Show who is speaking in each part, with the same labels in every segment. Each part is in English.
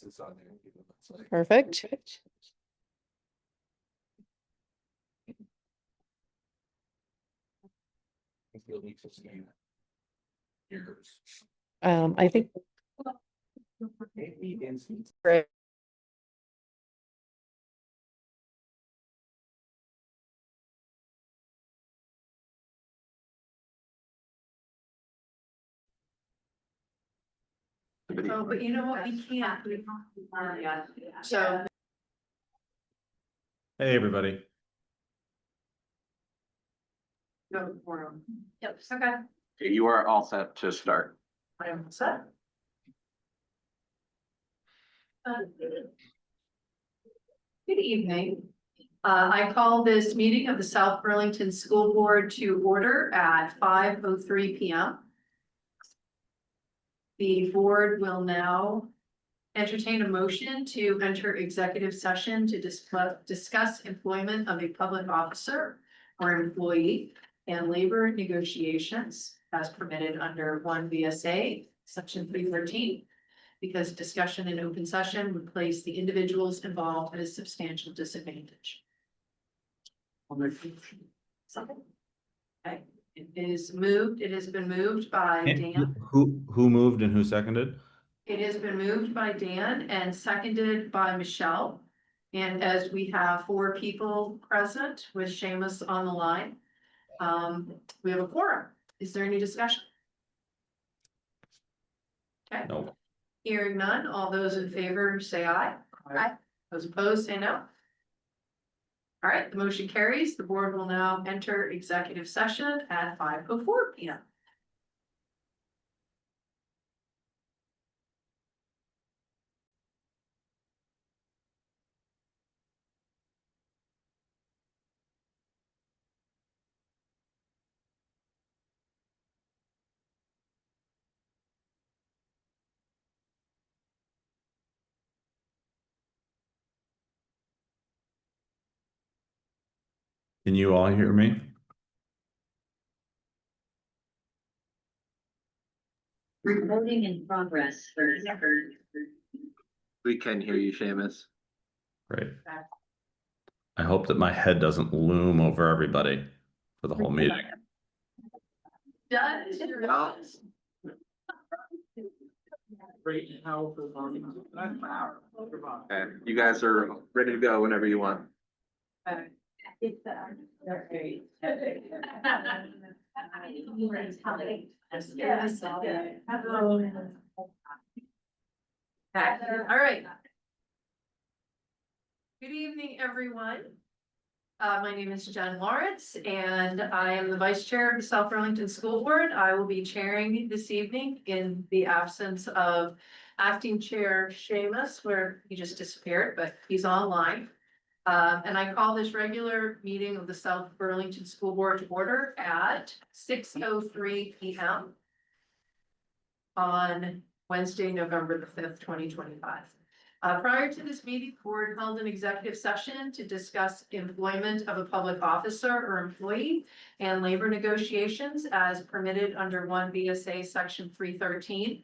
Speaker 1: It's on there. It's like-
Speaker 2: Perfect.
Speaker 1: You'll need to see yours.
Speaker 2: I think.
Speaker 1: Maybe in-
Speaker 2: Right.
Speaker 3: Oh, but you know what, we can't. So.
Speaker 4: Hey, everybody.
Speaker 3: Go for 'em. Yep, okay.
Speaker 5: You are all set to start.
Speaker 3: I am set. Good evening. I call this meeting of the South Burlington School Board to order at 5:03 p.m. The board will now entertain a motion to enter executive session to discuss employment of a public officer or employee and labor negotiations as permitted under 1 VSA, section 313. Because discussion in open session would place the individuals involved at a substantial disadvantage. Second. Okay, it has been moved by Dan.
Speaker 4: Who moved and who seconded?
Speaker 3: It has been moved by Dan and seconded by Michelle. And as we have 4 people present with Seamus on the line, we have a quorum. Is there any discussion? Okay.
Speaker 4: No.
Speaker 3: Hearing none, all those in favor say aye. Aye. Those opposed say no. All right, the motion carries. The board will now enter executive session at 5:04 p.m.
Speaker 4: Can you all hear me?
Speaker 6: Recording in progress.
Speaker 5: We can hear you, Seamus.
Speaker 4: Great. I hope that my head doesn't loom over everybody for the whole meeting.
Speaker 3: Does
Speaker 5: No. Okay, you guys are ready to go whenever you want.
Speaker 3: All right. Good evening, everyone. My name is Jen Lawrence, and I am the Vice Chair of the South Burlington School Board. I will be chairing this evening in the absence of Acting Chair Seamus, where he just disappeared, but he's online. And I call this regular meeting of the South Burlington School Board to order at 6:03 p.m. on Wednesday, November the 5th, 2025. Prior to this meeting, the board held an executive session to discuss employment of a public officer or employee and labor negotiations as permitted under 1 VSA section 313.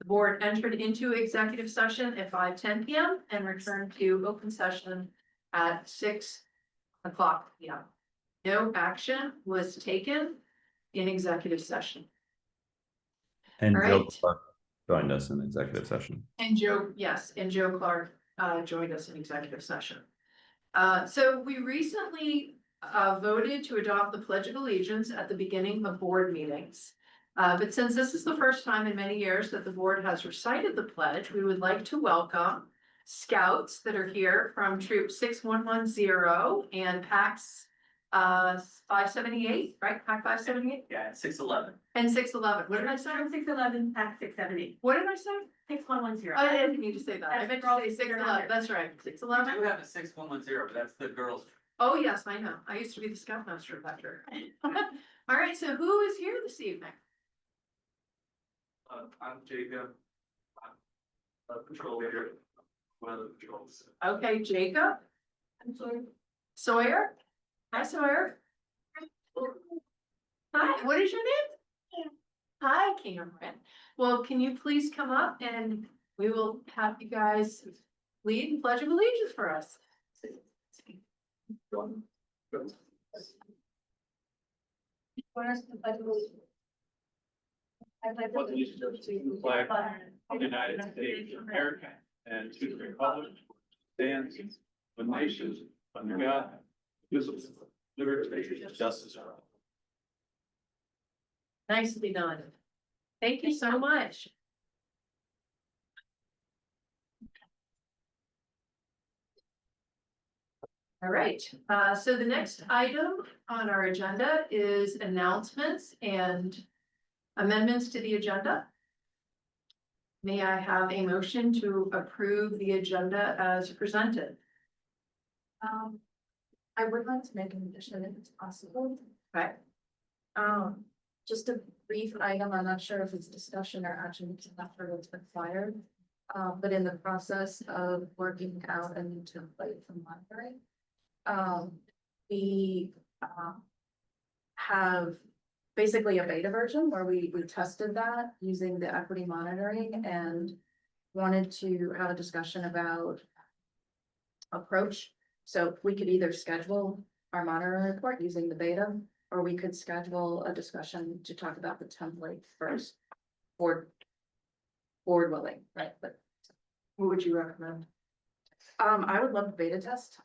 Speaker 3: The board entered into executive session at 5:10 p.m. and returned to open session at 6 o'clock p.m. No action was taken in executive session.
Speaker 4: And
Speaker 3: All
Speaker 4: Joe
Speaker 3: right.
Speaker 4: Clark joined us in executive session.
Speaker 3: And Joe, yes, and Joe Clark joined us in executive session. So we recently voted to adopt the Pledge of Allegiance at the beginning of board meetings. But since this is the first time in many years that the board has recited the pledge, we would like to welcome scouts that are here from Troop 6110 and PAX 578, right? PAC 578?
Speaker 7: Yeah, 611.
Speaker 3: And 611. What did I say?
Speaker 6: 611, PAC 678.
Speaker 3: What did I say?
Speaker 6: 6110.
Speaker 3: I didn't need to say that. I meant to say 611. That's right.
Speaker 7: We
Speaker 3: 611.
Speaker 7: do have a 6110, but that's the girls.
Speaker 3: Oh, yes, I know. I used to be the scoutmaster of that church. All right, so who is here this evening?
Speaker 7: I'm Jacob. I'm a patrol leader, one of the patrols.
Speaker 3: Okay, Jacob. Sawyer. Hi, Sawyer. Hi, what is your name? Hi, Cameron. Well, can you please come up and we will have you guys lead the Pledge of Allegiance for us. Join us in the Pledge of Allegiance.
Speaker 7: What is the flag of the United States of America and to the republic stands one nation under God, indivisible, liberty, and justice for all.
Speaker 3: Nicely done. Thank you so much. All right, so the next item on our agenda is announcements and amendments to the agenda. May I have a motion to approve the agenda as presented?
Speaker 2: I would like to make an addition if it's possible.
Speaker 3: Right.
Speaker 2: Just a brief item, I'm not sure if it's discussion or action, because I'm not sure what's required. But in the process of working out a new template for monitoring, we have basically a beta version where we tested that using the equity monitoring and wanted to have a discussion about approach. So we could either schedule our monitoring report using the beta, or we could schedule a discussion to talk about the template first. Board willing, right? But
Speaker 3: What would you recommend?
Speaker 2: I would love the beta test.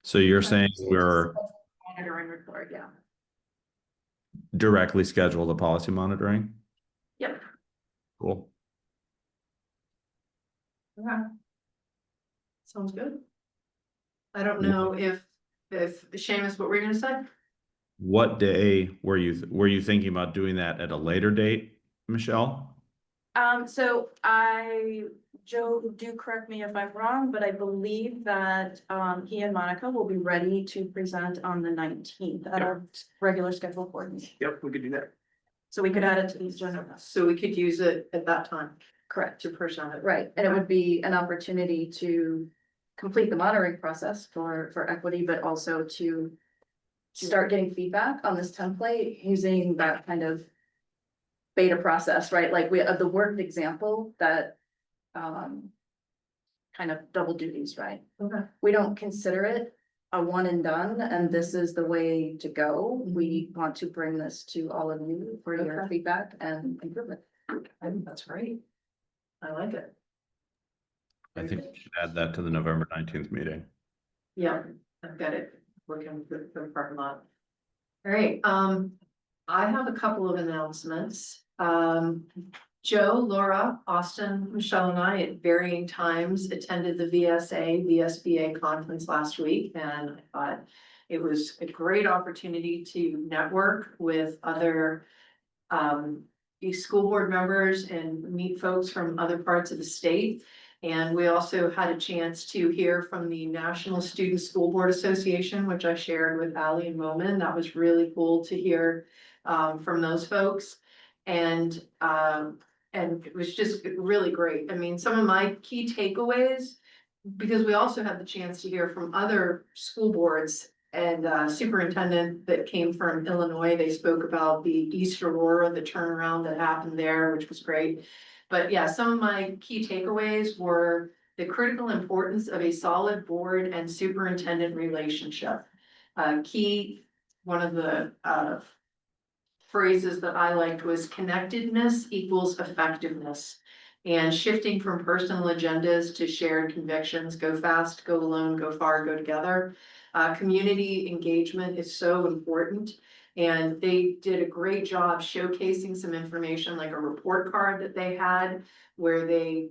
Speaker 4: So you're saying we're
Speaker 2: Monitoring report, yeah.
Speaker 4: directly schedule the policy monitoring?
Speaker 2: Yep.
Speaker 4: Cool.
Speaker 3: Sounds good. I don't know if Seamus, what were you gonna say?
Speaker 4: What day were you thinking about doing that at a later date, Michelle?
Speaker 2: So Joe, do correct me if I'm wrong, but I believe that, he and Monica will be ready to present on the 19th at our regular scheduled board meeting.
Speaker 5: Yep, we could do that.
Speaker 2: So we could add it to the agenda.
Speaker 3: So we could use it at that time
Speaker 2: Correct,
Speaker 3: to present it.
Speaker 2: right, and it would be an opportunity to complete the monitoring process for equity, but also to start getting feedback on this template using that kind of beta process, right? Like we have the worked example that kind of double duties, right?
Speaker 3: Okay.
Speaker 2: We don't consider it a one and done, and this is the way to go. We want to bring this to all of you for your
Speaker 3: Okay.
Speaker 2: feedback and improvement.
Speaker 3: I think that's great. I like it.
Speaker 4: I think we should add that to the November 19th meeting.
Speaker 3: Yeah, I've got it. Working with the parking lot. All right, I have a couple of announcements. Joe, Laura, Austin, Michelle, and I at varying times attended the VSBA conference last week, and I thought it was a great opportunity to network with other school board members and meet folks from other parts of the state. And we also had a chance to hear from the National Student School Board Association, which I shared with Ali and Momin. That was really cool to hear from those folks. And it was just really great. I mean, some of my key takeaways, because we also had the chance to hear from other school boards and superintendent that came from Illinois. They spoke about the East Aurora, the turnaround that happened there, which was great. But yeah, some of my key takeaways were the critical importance of a solid board and superintendent relationship. One of the phrases that I liked was connectedness equals effectiveness. And shifting from personal agendas to shared convictions, go fast, go alone, go far, go together. Community engagement is so important. And they did a great job showcasing some information, like a report card that they had, where they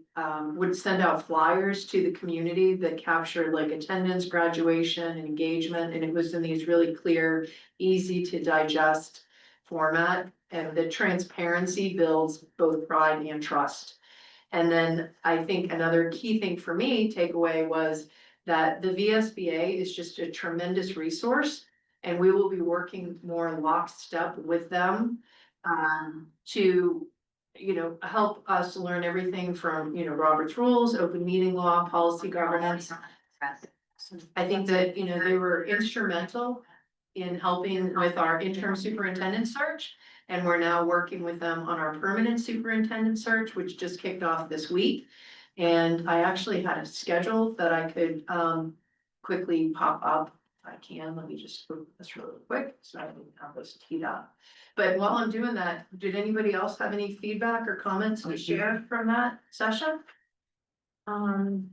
Speaker 3: would send out flyers to the community that captured like attendance, graduation, and engagement. And it was in these really clear, easy to digest format. And the transparency builds both pride and trust. And then I think another key thing for me, takeaway, was that the VSBA is just a tremendous resource. And we will be working more in lockstep with them to, help us learn everything from, Robert's rules, open meeting law, policy governance. I think that, they were instrumental in helping with our interim superintendent search. And we're now working with them on our permanent superintendent search, which just kicked off this week. And I actually had a schedule that I could quickly pop up. If I can, let me just move this really quick, so I can have this teed up. But while I'm doing that, did anybody else have any feedback or comments to share from that session?
Speaker 2: Um.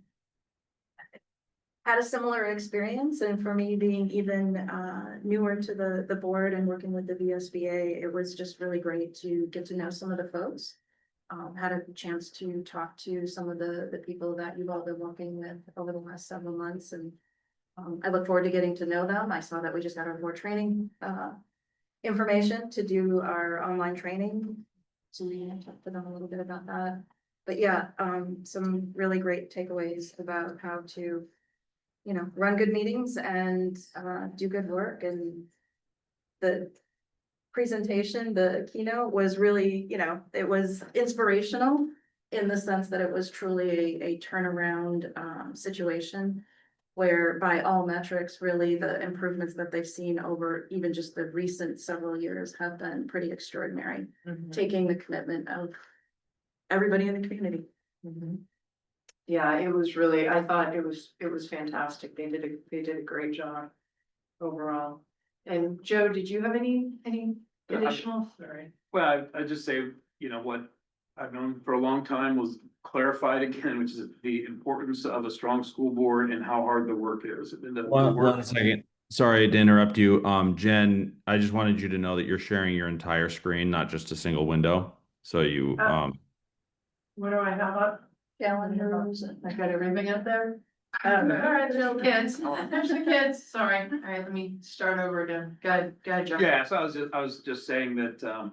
Speaker 2: Had a similar experience, and for me being even newer to the board and working with the VSBA, it was just really great to get to know some of the folks. Had a chance to talk to some of the people that you've all been working with over the last several months, and I look forward to getting to know them. I saw that we just got our board training information to do our online training. So we can talk to them a little bit about that. But yeah, some really great takeaways about how to, you know, run good meetings and do good work. And the presentation, the keynote was really, you know, it was inspirational in the sense that it was truly a turnaround situation where by all metrics, really the improvements that they've seen over even just the recent several years have been pretty extraordinary, taking the commitment of everybody in the community.
Speaker 3: Yeah, it was really, I thought it was fantastic. They did a great job overall. And Joe, did you have any additional? Sorry.
Speaker 7: Well, I just say, you know, what I've known for a long time was clarified again, which is the importance of a strong school board and how hard the work is. And the
Speaker 4: One
Speaker 7: work-
Speaker 4: second. Sorry to interrupt you. Jen, I just wanted you to know that you're sharing your entire screen, not just a single window. So you,
Speaker 3: What do I have up?
Speaker 2: Calendars.
Speaker 3: I got everything up there? All right, little kids, there's the kids, sorry. All right, let me start over again. Go ahead, Joe.
Speaker 7: Yeah, so I was just saying that,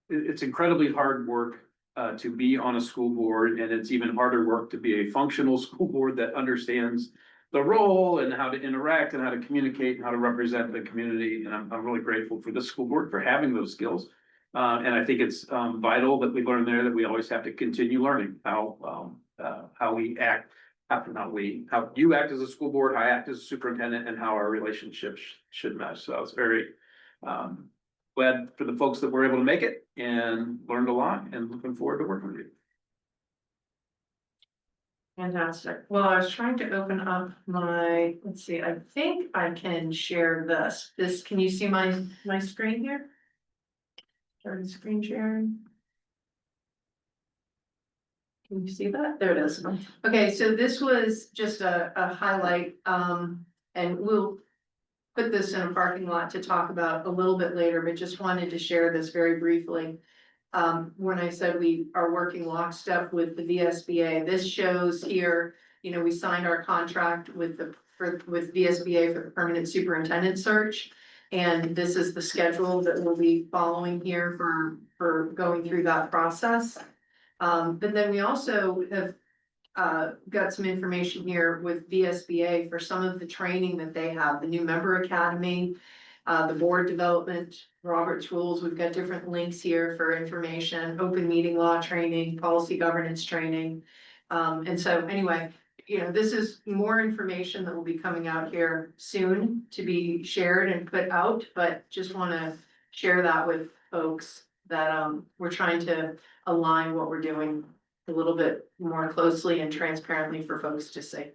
Speaker 7: it's incredibly hard work, to be on a school board, and it's even harder work to be a functional school board that understands the role and how to interact and how to communicate and how to represent the community. And I'm really grateful for the school board for having those skills. And I think it's, vital that we learn there that we always have to continue learning how we act. How you act as a school board, how I act as a superintendent, and how our relationships should mesh. So I was very, glad for the folks that were able to make it and learned a lot, and looking forward to working with you.
Speaker 3: Fantastic. Well, I was trying to open up my, let's see, I think I can share this, can you see my screen here? Starting screen sharing. Can you see that? There it is. Okay, so this was just a highlight, and we'll put this in a parking lot to talk about a little bit later, but just wanted to share this very briefly. When I said we are working lockstep with the VSBA, this shows here, you know, we signed our contract with VSBA for the permanent superintendent search. And this is the schedule that we'll be following here for going through that process. But then we also have got some information here with VSBA for some of the training that they have, the new member academy, the board development, Robert's rules. We've got different links here for information, open meeting law training, policy governance training. And so anyway, you know, this is more information that will be coming out here soon to be shared and put out, but just want to share that with folks that we're trying to align what we're doing a little bit more closely and transparently for folks to see.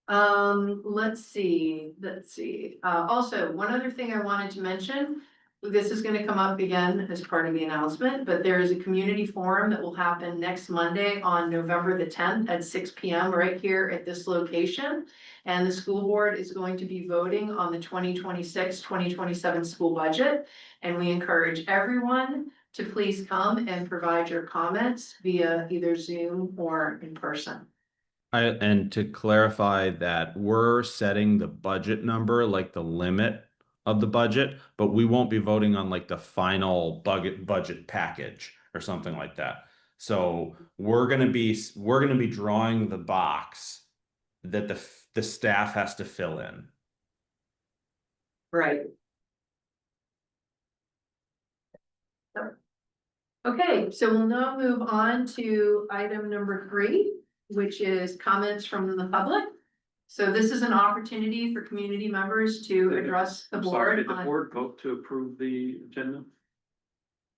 Speaker 3: Let's see. Also, one other thing I wanted to mention, this is gonna come up again as part of the announcement, but there is a community forum that will happen next Monday on November the 10th at 6 p.m. right here at this location. And the school board is going to be voting on the 2026-2027 school budget. And we encourage everyone to please come and provide your comments via either Zoom or in person.
Speaker 4: and to clarify that we're setting the budget number, like the limit of the budget, but we won't be voting on like the final budget package or something like that. So we're gonna be drawing the box that the staff has to fill in.
Speaker 3: Right. Okay, so we'll now move on to item number 3, which is comments from the public. So this is an opportunity for community members to address the
Speaker 7: I'm sorry,
Speaker 3: board
Speaker 7: did the
Speaker 3: on.
Speaker 7: board vote to approve the agenda?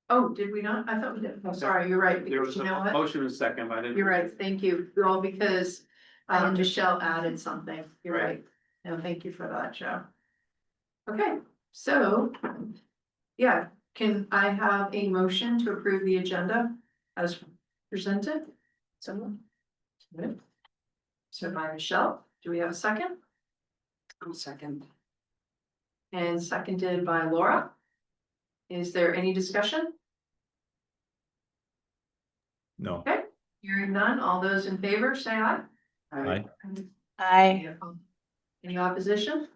Speaker 3: Oh, did we not? I thought we did. Oh, sorry, you're right,
Speaker 7: There
Speaker 3: because
Speaker 7: was
Speaker 3: you know
Speaker 7: a
Speaker 3: what?
Speaker 7: motion and second, but I didn't.
Speaker 3: You're right, thank you. Well, because Michelle added something. You're right. No, thank you for that, Joe. Okay, so, yeah, can I have a motion to approve the agenda as presented? Someone? Good. So by Michelle, do we have a second?
Speaker 2: I'll second.
Speaker 3: And seconded by Laura. Is there any discussion?
Speaker 4: No.
Speaker 3: Hearing none, all those in favor, say aye.
Speaker 4: Aye.
Speaker 3: Any opposition?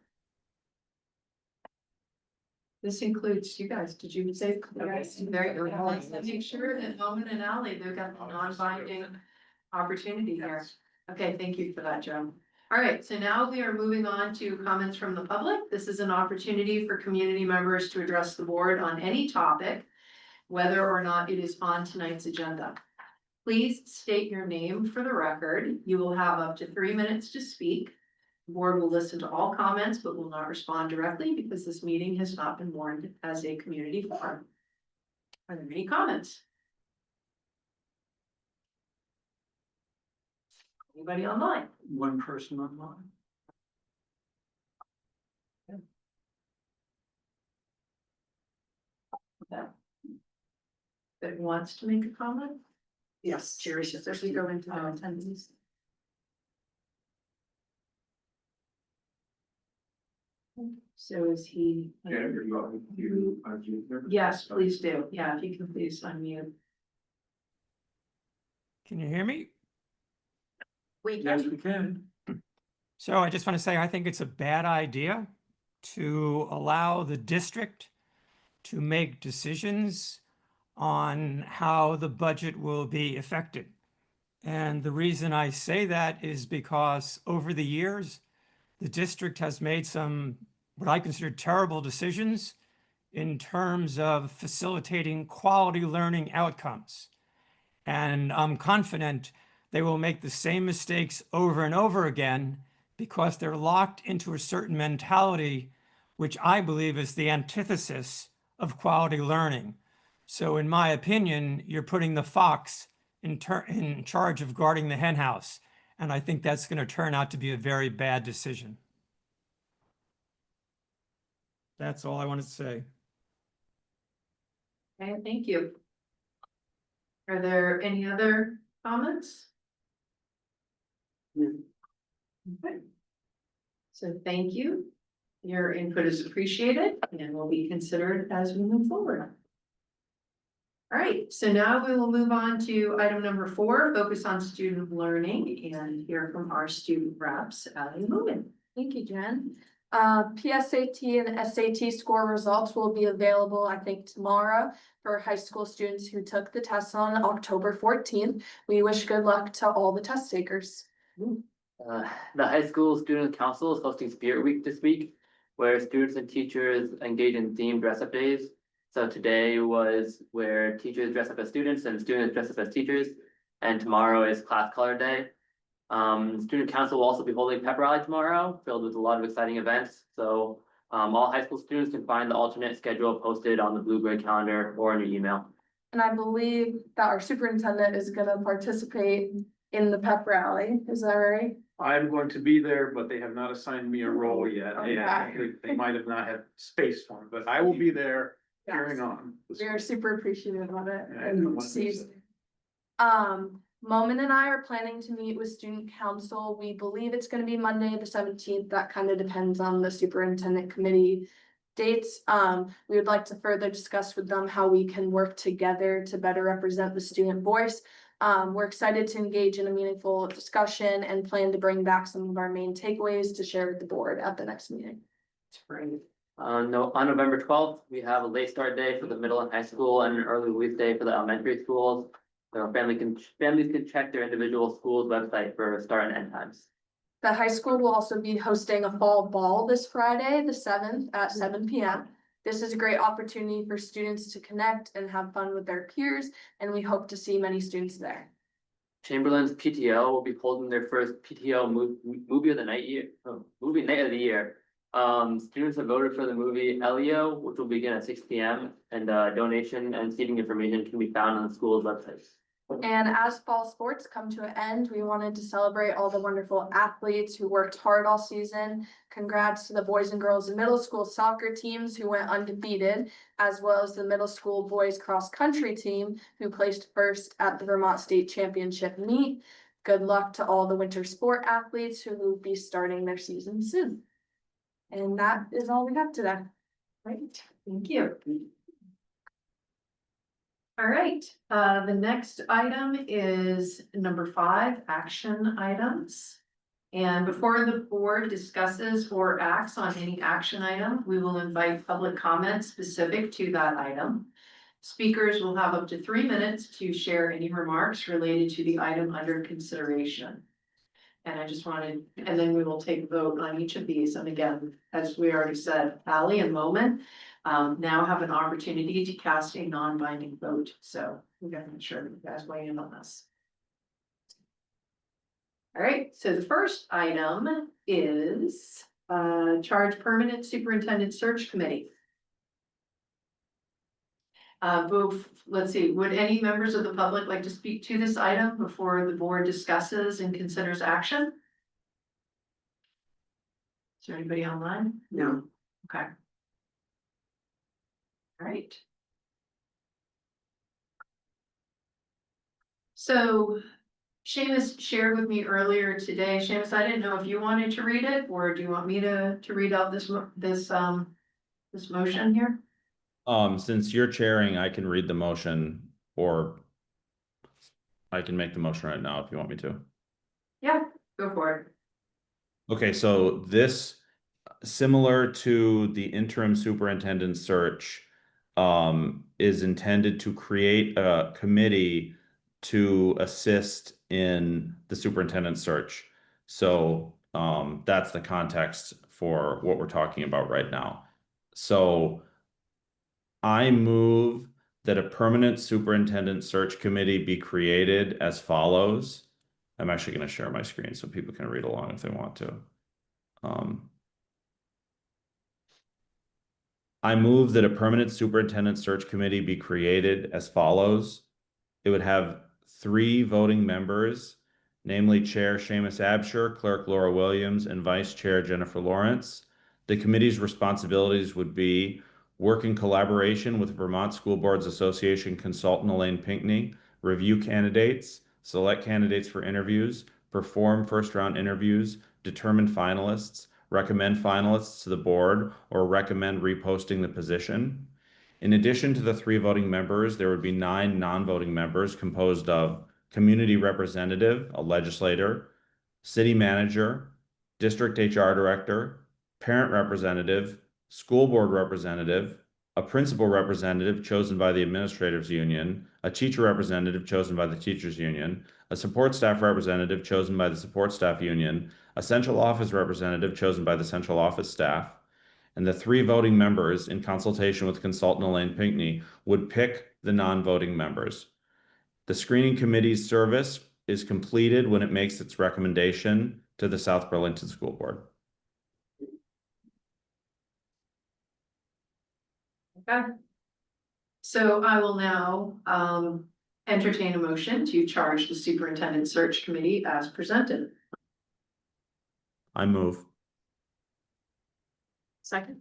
Speaker 3: This includes you guys, did you say? Very good. Let's make sure that Moment and Ally, they've got the non-binding opportunity here. Okay, thank you for that, Joe. All right, so now we are moving on to comments from the public. This is an opportunity for community members to address the board on any topic, whether or not it is on tonight's agenda. Please state your name for the record. You will have up to 3 minutes to speak. The board will listen to all comments, but will not respond directly because this meeting has not been warned as a community forum. Are there any comments? Anybody online?
Speaker 7: One person online.
Speaker 3: That wants to make a comment?
Speaker 2: Yes, Jerry's just, as we go into the attendees.
Speaker 3: So is he? Yes, please do. Yeah, if you can please unmute.
Speaker 8: Can you hear me?
Speaker 2: We
Speaker 7: Yes, we can.
Speaker 8: So I just want to say, I think it's a bad idea to allow the district to make decisions on how the budget will be affected. And the reason I say that is because over the years, the district has made some, what I consider terrible decisions in terms of facilitating quality learning outcomes. And I'm confident they will make the same mistakes over and over again because they're locked into a certain mentality, which I believe is the antithesis of quality learning. So in my opinion, you're putting the fox in charge of guarding the hen house. And I think that's going to turn out to be a very bad decision. That's all I wanted to say.
Speaker 3: Okay, thank you. Are there any other comments? Okay. So thank you. Your input is appreciated and will be considered as we move forward. All right, so now we will move on to item number 4, focus on student learning, and hear from our student reps, Ally Lewin.
Speaker 9: Thank you, Jen. PSAT and SAT score results will be available, I think, tomorrow for high school students who took the tests on October 14th. We wish good luck to all the test takers.
Speaker 10: The high school student council is hosting Spirit Week this week, where students and teachers engage in themed dress up days. So today was where teachers dress up as students and students dress up as teachers, and tomorrow is class color day. Student council will also be holding pep rally tomorrow, filled with a lot of exciting events. So all high school students can find the alternate schedule posted on the Blueberry calendar or in your email.
Speaker 9: And I believe that our superintendent is gonna participate in the pep rally. Is that right?
Speaker 7: I'm going to be there, but they have not assigned me a role yet. Yeah,
Speaker 9: Okay.
Speaker 7: they might have not had space for me, but I will be there cheering
Speaker 9: Yes.
Speaker 7: on.
Speaker 9: We are super appreciative of it.
Speaker 7: Yeah, I know
Speaker 9: And
Speaker 7: what
Speaker 9: see-
Speaker 7: they said.
Speaker 9: Moment and I are planning to meet with student council. We believe it's gonna be Monday, the 17th. That kind of depends on the superintendent committee dates. We would like to further discuss with them how we can work together to better represent the student voice. We're excited to engage in a meaningful discussion and plan to bring back some of our main takeaways to share with the board at the next meeting.
Speaker 10: On November 12th, we have a late start day for the middle and high school and an early release day for the elementary schools. So families can check their individual school's website for start and end times.
Speaker 9: The high school will also be hosting a fall ball this Friday, the 7th at 7 p.m. This is a great opportunity for students to connect and have fun with their peers, and we hope to see many students there.
Speaker 10: Chamberlain's PTO will be holding their first PTO movie of the night movie night of the year. Students have voted for the movie Elio, which will begin at 6 p.m. and donation and seating information can be found on the school's website.
Speaker 9: And as fall sports come to an end, we wanted to celebrate all the wonderful athletes who worked hard all season. Congrats to the boys and girls and middle school soccer teams who went undefeated, as well as the middle school boys cross country team who placed first at the Vermont State Championship meet. Good luck to all the winter sport athletes who will be starting their season soon. And that is all we have today.
Speaker 3: Great, thank you. All right, the next item is number 5, action items. And before the board discusses or acts on any action item, we will invite public comment specific to that item. Speakers will have up to 3 minutes to share any remarks related to the item under consideration. And I just wanted, and then we will take a vote on each of these. And again, as we already said, Ally and Moment now have an opportunity to cast a non-binding vote. So we gotta make sure that you guys weigh in on this. All right, so the first item is charge permanent superintendent search committee. Let's see, would any members of the public like to speak to this item before the board discusses and considers action? Is there anybody online?
Speaker 6: No.
Speaker 3: Okay. All right. So Seamus shared with me earlier today. Seamus, I didn't know if you wanted to read it, or do you want me to read out this motion here?
Speaker 4: Since you're chairing, I can read the motion, or I can make the motion right now if you want me to.
Speaker 3: Yeah, go for it.
Speaker 4: Okay, so this, similar to the interim superintendent search, is intended to create a committee to assist in the superintendent search. So that's the context for what we're talking about right now. So I move that a permanent superintendent search committee be created as follows. I'm actually going to share my screen so people can read along if they want to. I move that a permanent superintendent search committee be created as follows. It would have 3 voting members, namely Chair Seamus Absher, Clerk Laura Williams, and Vice Chair Jennifer Lawrence. The committee's responsibilities would be work in collaboration with Vermont School Boards Association consultant Elaine Pinckney, review candidates, select candidates for interviews, perform first-round interviews, determine finalists, recommend finalists to the board, or recommend reposting the position. In addition to the 3 voting members, there would be 9 non-voting members composed of community representative, a legislator, city manager, district HR director, parent representative, school board representative, a principal representative chosen by the administrators union, a teacher representative chosen by the teachers union, a support staff representative chosen by the support staff union, a central office representative chosen by the central office staff, and the 3 voting members in consultation with consultant Elaine Pinckney would pick the non-voting members. The screening committee's service is completed when it makes its recommendation to the South Burlington School Board.
Speaker 3: Okay. So I will now entertain a motion to charge the superintendent search committee as presented.
Speaker 4: I move.
Speaker 3: Second.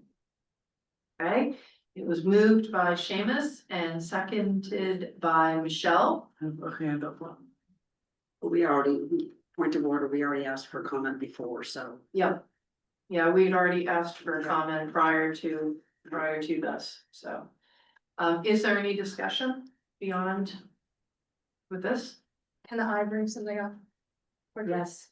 Speaker 3: Okay, it was moved by Seamus and seconded by Michelle.
Speaker 6: We already, point of order, we already asked for comment before, so.
Speaker 3: Yep. Yeah, we had already asked for a comment prior to this, so. Is there any discussion beyond with this?
Speaker 9: Can I bring something up?
Speaker 6: Yes.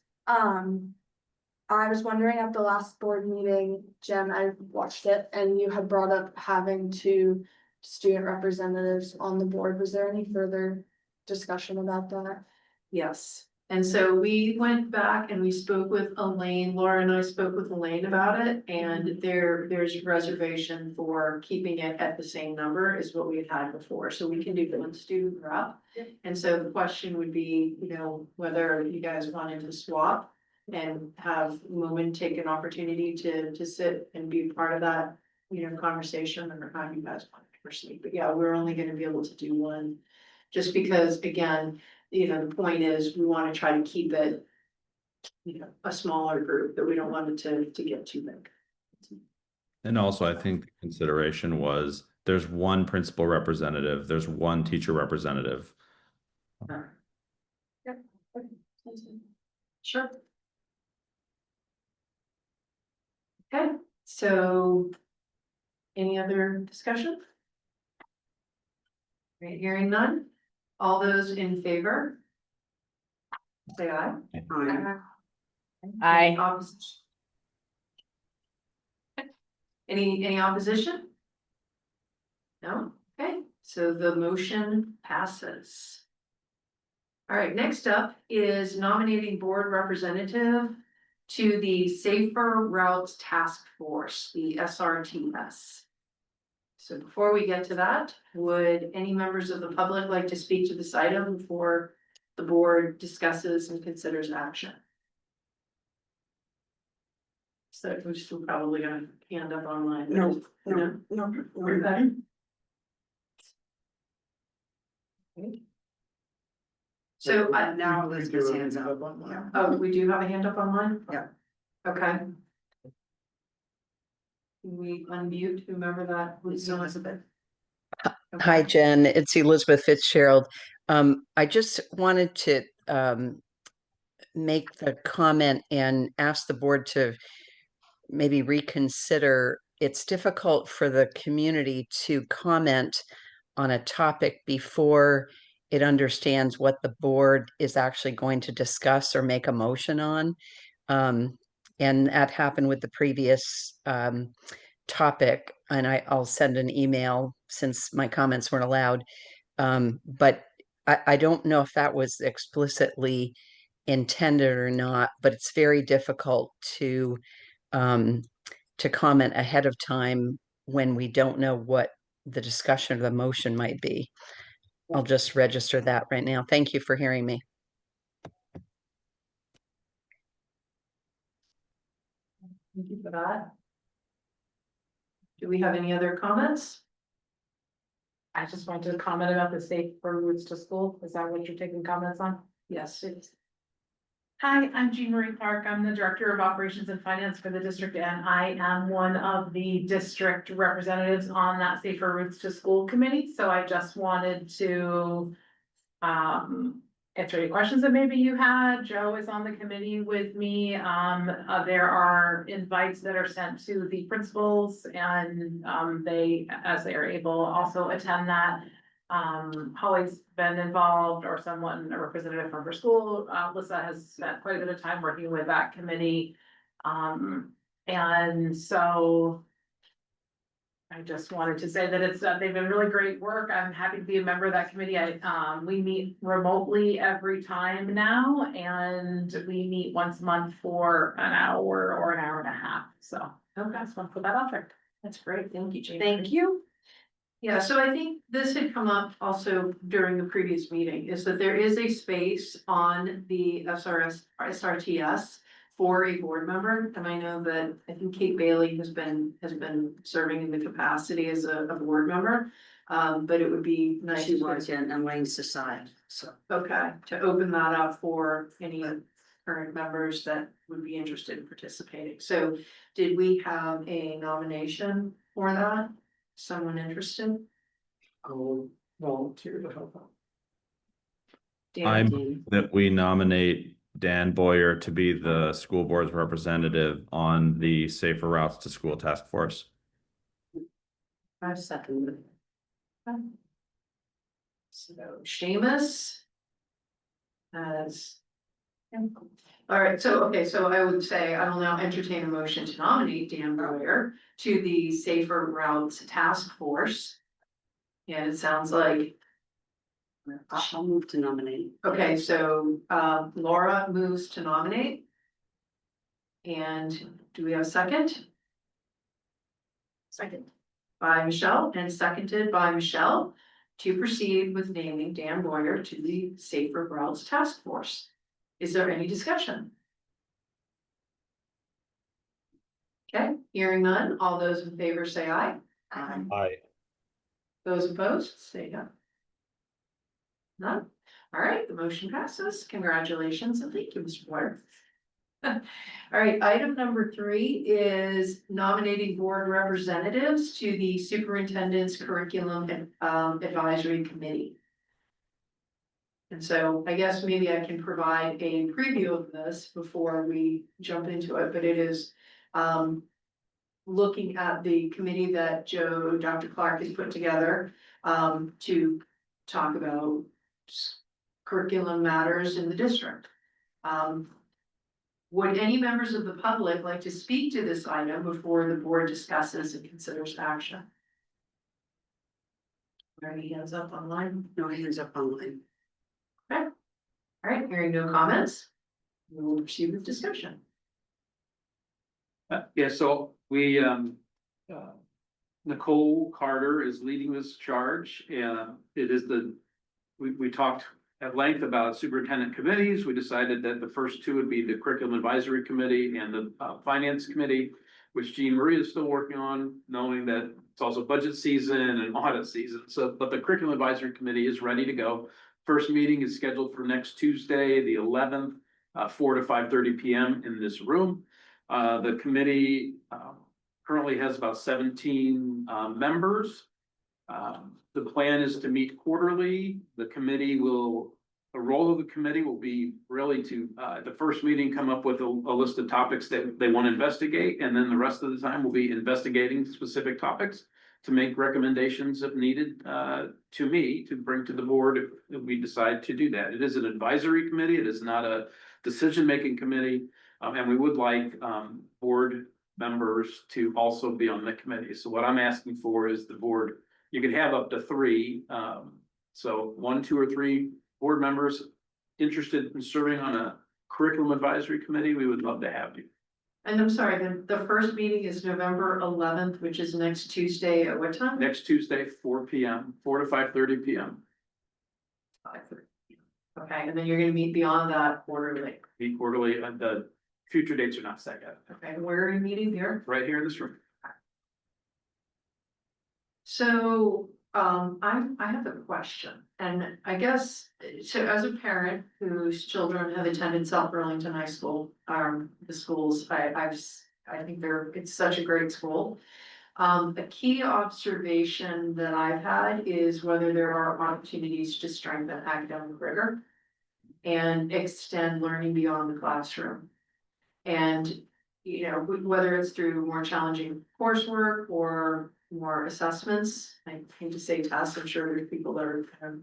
Speaker 9: I was wondering at the last board meeting, Jen, I watched it and you had brought up having 2 student representatives on the board. Was there any further discussion about that?
Speaker 3: Yes, And so we went back and we spoke with Elaine, Laura and I spoke with Elaine about it, and there's reservation for keeping it at the same number as what we had before, so we can do one student rep. And so the question would be, you know, whether you guys wanted to swap and have Lumen take an opportunity to sit and be part of that, you know, conversation, or how you guys want to proceed. But yeah, we're only gonna be able to do one, just because, again, you know, the point is, we wanna try to keep it, you know, a smaller group, that we don't want it to get too big.
Speaker 4: And also, I think the consideration was there's one principal representative, there's one teacher representative.
Speaker 3: Sure. Okay, so any other discussion? Right, hearing none, all those in favor? Say aye.
Speaker 6: Aye.
Speaker 3: Any opposition? Any opposition? No, okay, so the motion passes. All right, next up is nominating board representative to the Safer Routes Task Force, the SRTS. So before we get to that, would any members of the public like to speak to this item before the board discusses and considers action? So we're still probably gonna hand up online.
Speaker 6: No.
Speaker 3: Okay. So
Speaker 6: Now Elizabeth's hands up.
Speaker 3: oh, we do have a hand up online?
Speaker 6: Yeah.
Speaker 3: Okay. Can we unmute whomever that was, Elizabeth?
Speaker 11: Hi,
Speaker 3: Okay.
Speaker 11: Jen. It's Elizabeth Fitzgerald. I just wanted to make the comment and ask the board to maybe reconsider. It's difficult for the community to comment on a topic before it understands what the board is actually going to discuss or make a motion on. And that happened with the previous topic, and I'll send an email since my comments weren't allowed. But I don't know if that was explicitly intended or not, but it's very difficult to comment ahead of time when we don't know what the discussion of the motion might be. I'll just register that right now. Thank you for hearing me.
Speaker 3: Thank you for that. Do we have any other comments?
Speaker 12: I just wanted to comment about the safe for routes to school. Is that what you're taking comments on?
Speaker 3: Yes, it's
Speaker 12: Hi, I'm Jean Marie Clark. I'm the Director of Operations and Finance for the district, and I am one of the district representatives on that Safer Routes to School committee. So I just wanted to answer any questions that maybe you had. Joe is on the committee with me. There are invites that are sent to the principals, and they, as they are able, also attend that. Holly's been involved, or someone, a representative from her school. Lisa has spent quite a bit of time working with that committee. And so I just wanted to say that it's, they've been really great work. I'm happy to be a member of that committee. We meet remotely every time now, and we meet once a month for an hour or an hour and a half. So I just want to put that out there.
Speaker 3: That's great. Thank you, Jane.
Speaker 12: Thank you.
Speaker 3: Yeah, so I think this had come up also during the previous meeting, is that there is a space on the SRTS for a board member. And I know that, I think Kate Bailey has been serving in the capacity as a board member. But it would be nice.
Speaker 6: She was in Elaine's society, so.
Speaker 3: Okay, to open that up for any current members that would be interested in participating. So did we have a nomination for that? Someone interested?
Speaker 6: I'll volunteer to help out.
Speaker 4: I'm that we nominate Dan Boyer to be the school board's representative on the Safer Routes to School Task Force.
Speaker 6: I second it.
Speaker 3: So Seamus. As. All right, so, okay, so I would say I will now entertain a motion to nominate Dan Boyer to the Safer Routes Task Force. And it sounds like
Speaker 6: I'll move to nominate.
Speaker 3: Okay, so Laura moves to nominate. And do we have a second?
Speaker 2: Second.
Speaker 3: By Michelle and seconded by Michelle to proceed with naming Dan Boyer to the Safer Routes Task Force. Is there any discussion? Okay, hearing none, all those in favor say aye.
Speaker 4: Aye.
Speaker 3: Those opposed, say no. None. All right, the motion passes. Congratulations and thank you, Mr. Boyer. All right, item number 3 is nominating board representatives to the superintendent's curriculum and advisory committee. And so I guess maybe I can provide a preview of this before we jump into it, but it is looking at the committee that Dr. Clark has put together to talk about curriculum matters in the district. Would any members of the public like to speak to this item before the board discusses and considers action? Are any hands up online?
Speaker 6: No hands up online.
Speaker 3: All right, hearing no comments, we will proceed with discussion.
Speaker 7: Yeah, so we, Nicole Carter is leading this charge, and it is we talked at length about superintendent committees. We decided that the first 2 would be the curriculum advisory committee and the finance committee, which Jean Marie is still working on, knowing that it's also budget season and audit season. So, but the curriculum advisory committee is ready to go. First meeting is scheduled for next Tuesday, the 11th, 4 to 5:30 p.m. in this room. The committee currently has about 17 members. The plan is to meet quarterly. The role of the committee will be really to, the first meeting, come up with a list of topics that they want to investigate. And then the rest of the time will be investigating specific topics to make recommendations if needed, to me to bring to the board if we decide to do that. It is an advisory committee. It is not a decision-making committee. And we would like, board members to also be on the committee. So what I'm asking for is the board, you can have up to 3. So 1, 2, or 3 board members interested in serving on a curriculum advisory committee, we would love to have you.
Speaker 3: And I'm sorry, the first meeting is November 11th, which is next Tuesday at what time?
Speaker 7: Next Tuesday, 4 p.m., 4 to 5:30 p.m.
Speaker 3: 5:30. Okay, and then you're gonna meet beyond that quarterly.
Speaker 7: Be quarterly, and the future dates are not set yet.
Speaker 3: Okay, and where are you meeting here?
Speaker 7: Right here in this room.
Speaker 3: So, I have a question, and I guess, so as a parent whose children have attended South Burlington High School, the schools, I think it's such a great school. A key observation that I've had is whether there are opportunities to strengthen academic rigor and extend learning beyond the classroom. And, you know, whether it's through more challenging coursework or more assessments, I hate to say tests, I'm sure there's people that are kind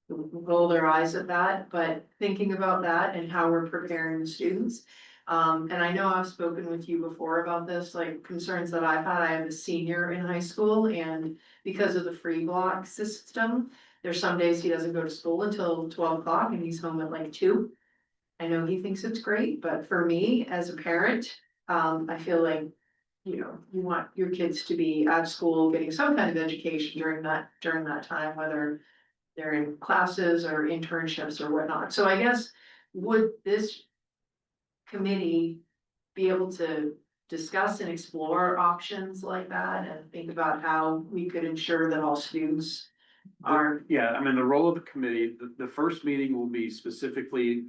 Speaker 3: of roll their eyes at that, but thinking about that and how we're preparing the students. And I know I've spoken with you before about this, like concerns that I've had. I have a senior in high school, and because of the free block system, there's some days he doesn't go to school until 12 o'clock and he's home at like 2. I know he thinks it's great, but for me as a parent, I feel like, you know, you want your kids to be at school getting some kind of education during that time, whether they're in classes or internships or whatnot. So I guess, would this committee be able to discuss and explore options like that and think about how we could ensure that all students are?
Speaker 7: Yeah, I mean, the role of the committee, the first meeting will be specifically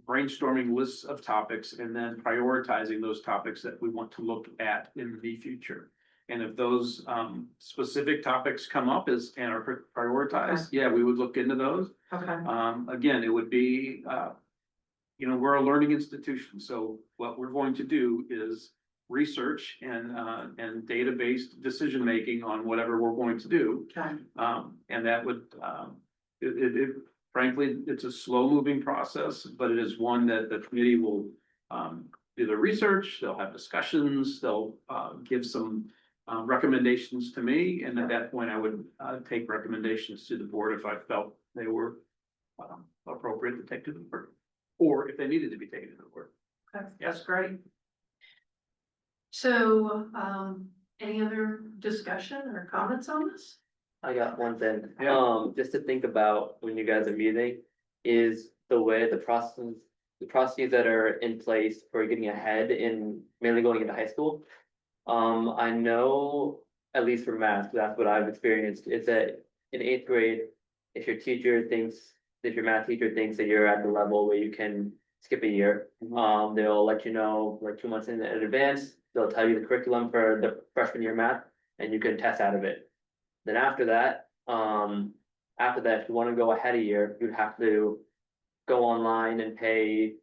Speaker 7: brainstorming lists of topics and then prioritizing those topics that we want to look at in the future. And if those specific topics come up and are prioritized, yeah, we would look into those.
Speaker 3: Okay.
Speaker 7: Again, it would be, you know, we're a learning institution, so what we're going to do is research and data-based decision-making on whatever we're going to do.
Speaker 3: Okay.
Speaker 7: And that would, frankly, it's a slow-moving process, but it is one that the committee will do the research, they'll have discussions, they'll give some recommendations to me, and at that point, I would take recommendations to the board if I felt they were appropriate to take to the board. Or if they needed to be taken to the board.
Speaker 3: Okay, that's great. So, any other discussion or comments on this?
Speaker 10: I got one thing,
Speaker 7: Yeah.
Speaker 10: just to think about when you guys are meeting, is the way the processes that are in place for getting ahead in mainly going into high school. I know, at least for math, that's what I've experienced, is that in 8th grade, if your math teacher thinks that you're at the level where you can skip a year, they'll let you know like 2 months in advance, they'll tell you the curriculum for the freshman year math, and you can test out of it. Then after that, if you wanna go ahead a year, you'd have to go online and pay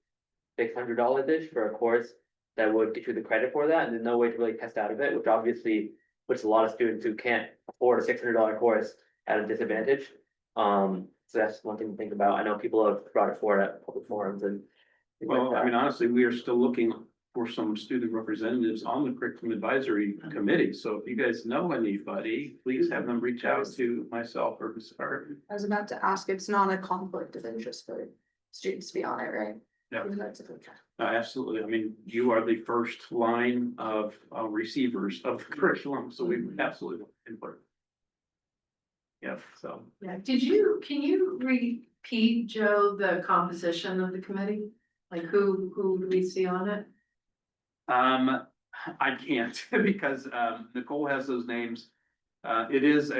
Speaker 10: $600-ish for a course that would get you the credit for that, and there's no way to really test out of it, which obviously puts a lot of students who can't afford a $600 course at a disadvantage. So that's one thing to think about. I know people have brought it forward at public forums and things like
Speaker 7: Well, I
Speaker 10: that.
Speaker 7: mean, honestly, we are still looking for some student representatives on the curriculum advisory committee. So if you guys know anybody, please have them reach out to myself or Ms. Carter.
Speaker 9: I was about to ask, it's not a conflict of interest for students to be on it, right?
Speaker 7: Yeah.
Speaker 9: Even though it's a future.
Speaker 7: Absolutely. I mean, you are the first line of receivers of curriculum, so we absolutely input. Yeah, so.
Speaker 3: Yeah, can you repeat, Joe, the composition of the committee? Like who do we see on it?
Speaker 7: I can't because Nicole has those names. It is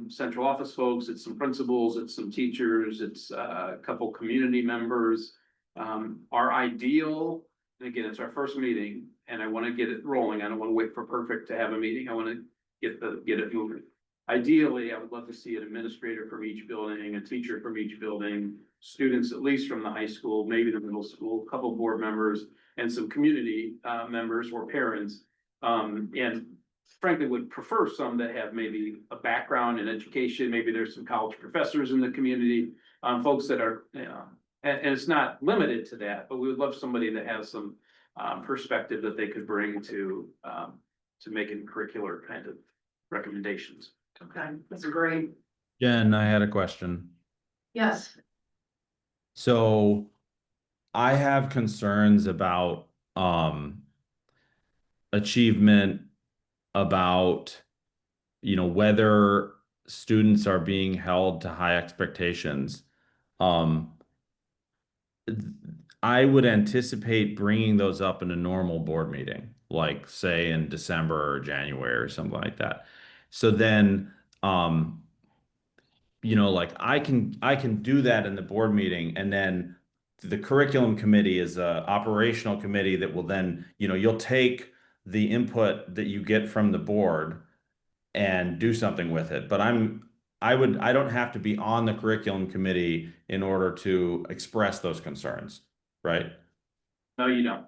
Speaker 7: central office folks, it's some principals, it's some teachers, it's a couple community members. Our ideal, and again, it's our first meeting and I want to get it rolling. I don't want to wait for perfect to have a meeting. I want to get it moving. Ideally, I would love to see an administrator from each building, a teacher from each building, students at least from the high school, maybe the middle school, a couple board members, and some community members or parents. And frankly, would prefer some that have maybe a background in education. Maybe there's some college professors in the community, folks that are, and it's not limited to that, but we would love somebody that has some perspective that they could bring to making curricular kind of recommendations.
Speaker 3: Okay, that's great.
Speaker 4: Jen, I had a question.
Speaker 3: Yes,
Speaker 4: So I have concerns about achievement, about whether students are being held to high expectations. I would anticipate bringing those up in a normal board meeting, like say in December or January or something like that. So then, like I can do that in the board meeting, and then the curriculum committee is a operational committee that will then, you'll take the input that you get from the board and do something with it. But I don't have to be on the curriculum committee in order to express those concerns, right?
Speaker 7: No, you don't.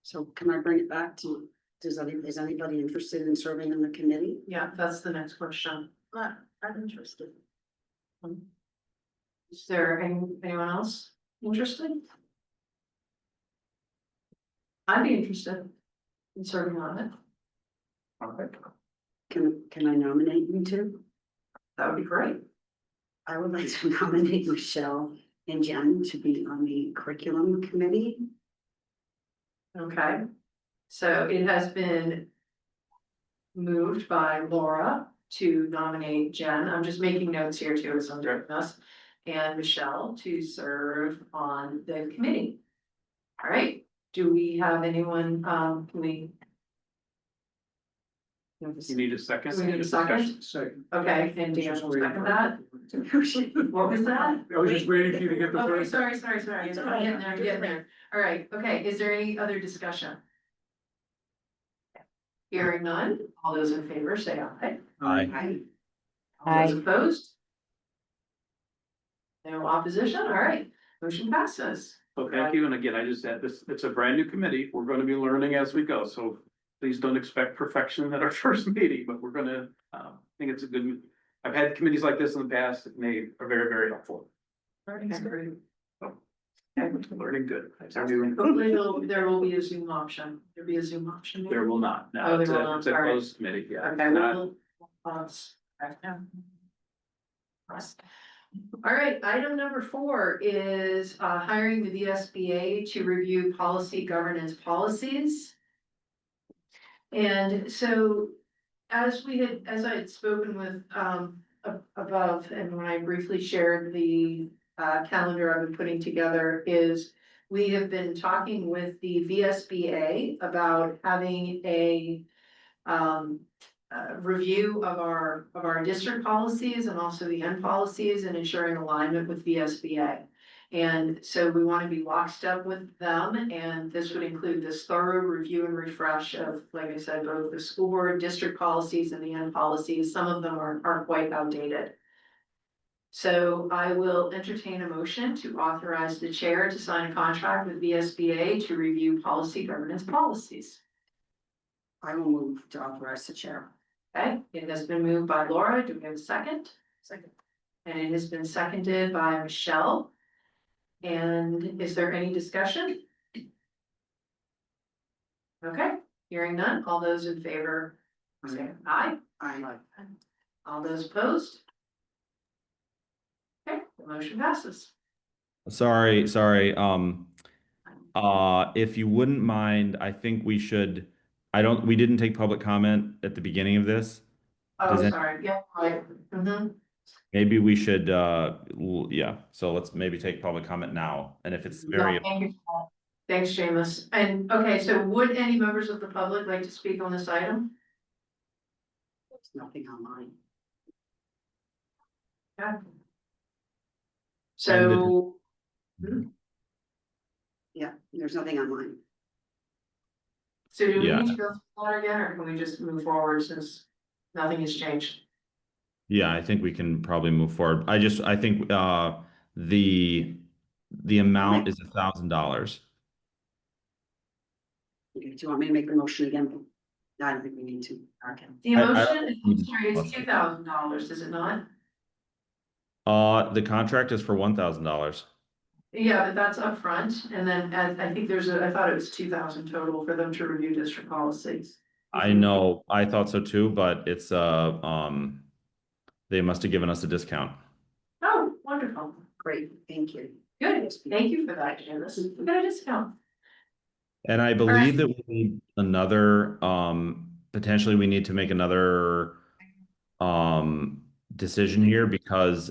Speaker 6: So can I bring it back to, is anybody interested in serving in the committee?
Speaker 3: yeah, that's the next question.
Speaker 2: I'm interested.
Speaker 3: Is there anyone else interested? I'd be interested in serving on it.
Speaker 7: All right.
Speaker 6: Can I nominate you two?
Speaker 3: That would be great.
Speaker 6: I would like to nominate Michelle and Jen to be on the curriculum committee.
Speaker 3: Okay, so it has been moved by Laura to nominate Jen. I'm just making notes here too as I'm doing this. And Michelle to serve on the committee. All right, do we have anyone, can we?
Speaker 7: You need a second?
Speaker 3: Do we need a second?
Speaker 1: Second.
Speaker 3: Okay, and Dan will second that. What was that?
Speaker 1: I was just waiting for you to get the
Speaker 3: Okay,
Speaker 1: first.
Speaker 3: sorry. I'm getting there. All right, okay, is there any other discussion? Hearing none, all those in favor say aye.
Speaker 4: Aye.
Speaker 3: All those opposed? No opposition, all right, motion passes.
Speaker 7: So thank you. And again, I just said this, it's a brand new committee. We're going to be learning as we go. So please don't expect perfection at our first meeting, but we're going to, I think it's a good, I've had committees like this in the past and they are very, very helpful.
Speaker 3: Okay, great.
Speaker 7: Learning good.
Speaker 3: Hopefully there will be a Zoom option. There'll be a Zoom option.
Speaker 7: There will not.
Speaker 3: Oh,
Speaker 7: No,
Speaker 3: there
Speaker 7: it's
Speaker 3: will
Speaker 7: a,
Speaker 3: not.
Speaker 7: it's a
Speaker 3: All right.
Speaker 7: closed committee. Yeah.
Speaker 3: Okay,
Speaker 7: Not-
Speaker 3: we'll, All right, item number 4 is hiring the VSBA to review policy governance policies. And so as I had spoken with above, and when I briefly shared the calendar I've been putting together, is we have been talking with the VSBA about having a review of our district policies and also the end policies and ensuring alignment with VSBA. And so we want to be lockstep with them, and this would include this thorough review and refresh of, like I said, both the school board, district policies and the end policies. Some of them are quite outdated. So I will entertain a motion to authorize the chair to sign a contract with VSBA to review policy governance policies.
Speaker 6: I will move to authorize the chair.
Speaker 3: Okay, it has been moved by Laura. Do we have a second? Second. And it has been seconded by Michelle. And is there any discussion? Okay, hearing none. All those in favor, say aye.
Speaker 6: I,
Speaker 3: All those opposed? Okay, the motion passes.
Speaker 4: Sorry. If you wouldn't mind, I think we should, we didn't take public comment at the beginning of this.
Speaker 3: Oh,
Speaker 4: Does it-
Speaker 3: sorry, yeah, right.
Speaker 4: Maybe we should, yeah, so let's maybe take public comment now, and if it's very,
Speaker 3: Thank you. Thanks, Seamus. And, okay, so would any members of the public like to speak on this item?
Speaker 6: there's nothing online.
Speaker 3: Yeah. So,
Speaker 6: Yeah, there's nothing online.
Speaker 3: so do we
Speaker 4: Yeah.
Speaker 3: need to go through that again, or can we just move forward since nothing has changed?
Speaker 4: yeah, I think we can probably move forward. I think, the amount is $1,000.
Speaker 6: Okay, do you want me to make the motion again? I don't think we need to. Okay.
Speaker 3: The
Speaker 4: I
Speaker 3: motion,
Speaker 4: don't-
Speaker 3: sorry, it's $2,000, is it not?
Speaker 4: The contract is for $1,000.
Speaker 3: Yeah, but that's upfront, and then I think I thought it was 2,000 total for them to review district policies.
Speaker 4: I know, I thought so too, but it's, they must have given us a discount.
Speaker 3: Oh, wonderful.
Speaker 6: Great, thank you.
Speaker 3: Good, thank you for that, Janice. We got a discount.
Speaker 4: And I believe that we need another, potentially we need to make another decision here because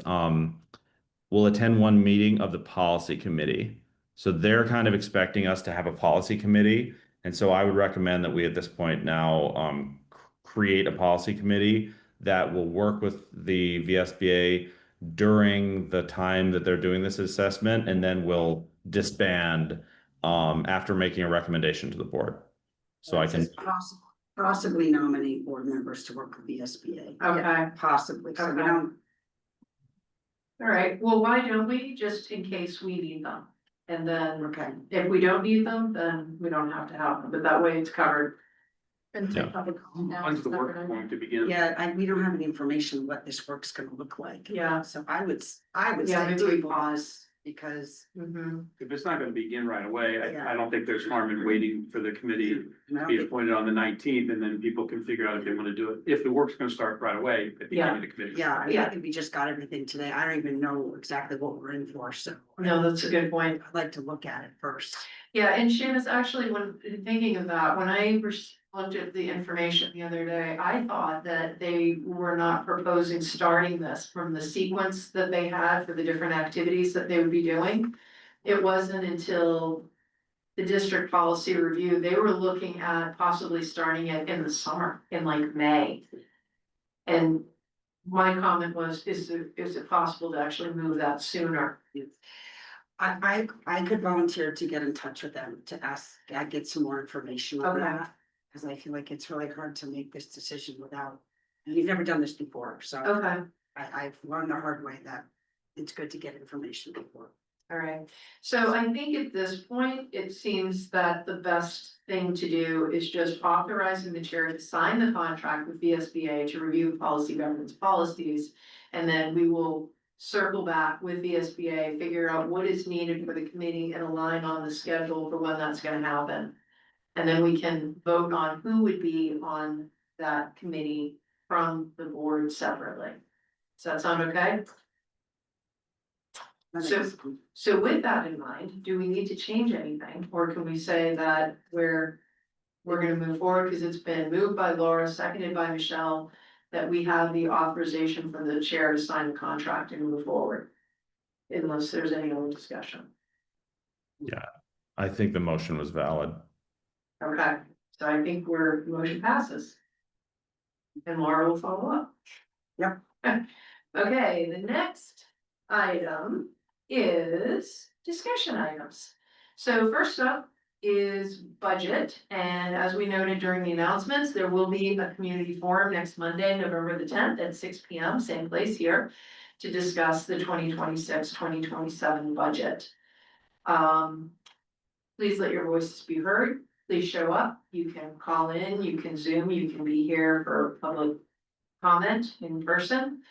Speaker 4: we'll attend one meeting of the policy committee. So they're kind of expecting us to have a policy committee. And so I would recommend that we at this point now create a policy committee that will work with the VSBA during the time that they're doing this assessment, and then we'll disband after making a recommendation to the board. So I
Speaker 6: It
Speaker 4: can,
Speaker 6: says possibly nominate board members to work with the SBA.
Speaker 3: Okay.
Speaker 6: Possibly, so we
Speaker 3: Okay.
Speaker 6: don't,
Speaker 3: All right, well, why don't we, just in case we need them? And then
Speaker 6: okay.
Speaker 3: if we don't need them, then we don't have to have them, but that way it's covered.
Speaker 2: And
Speaker 4: Yeah.
Speaker 2: take public comment now.
Speaker 7: When's
Speaker 2: is
Speaker 7: the
Speaker 2: that
Speaker 7: work
Speaker 2: what I-
Speaker 7: going to begin?
Speaker 6: Yeah, we don't have any information what this work's gonna look like.
Speaker 3: Yeah.
Speaker 6: So I would
Speaker 3: Yeah,
Speaker 6: say
Speaker 3: maybe we
Speaker 6: table
Speaker 3: pause.
Speaker 6: this because
Speaker 7: If it's not gonna begin right away,
Speaker 6: Yeah.
Speaker 7: I don't think there's harm in waiting for the committee
Speaker 6: I
Speaker 7: to
Speaker 6: don't
Speaker 7: be
Speaker 6: think-
Speaker 7: appointed on the 19th, and then people can figure out if they wanna do it. If the work's gonna start right away, at the beginning of the committee.
Speaker 6: yeah, I mean,
Speaker 3: Yeah.
Speaker 6: I think we just got everything today. I don't even know exactly what we're in for, so.
Speaker 3: No, that's a good point.
Speaker 6: I'd like to look at it first.
Speaker 3: Yeah, and Seamus, actually, when thinking of that, when I looked at the information the other day, I thought that they were not proposing starting this from the sequence that they had for the different activities that they would be doing. It wasn't until the district policy review, they were looking at possibly starting it in the summer, in like May. And my comment was, is it possible to actually move that sooner?
Speaker 6: I could volunteer to get in touch with them to ask, get some more information on
Speaker 3: Okay.
Speaker 6: that. Cause I feel like it's really hard to make this decision without, and you've never done this before, so
Speaker 3: Okay.
Speaker 6: I've learned the hard way that it's good to get information before.
Speaker 3: All right, so I think at this point, it seems that the best thing to do is just authorizing the chair to sign the contract with VSBA to review the policy governance policies. And then we will circle back with VSBA, figure out what is needed for the committee and align on the schedule for when that's gonna happen. And then we can vote on who would be on that committee from the board separately. Does that sound okay? So with that in mind, do we need to change anything, or can we say that we're gonna move forward, because it's been moved by Laura, seconded by Michelle, that we have the authorization for the chair to sign the contract and move forward? Unless there's any other discussion.
Speaker 4: I think the motion was valid.
Speaker 3: Okay, so I think motion passes. And Laura will follow up.
Speaker 6: Yep.
Speaker 3: Okay, the next item is discussion items. So first up is budget, and as we noted during the announcements, there will be a community forum next Monday, November the 10th at 6 p.m., same place here, to discuss the 2026-2027 budget. Please let your voices be heard. Please show up. You can call in, you can Zoom, you can be here for public comment in person.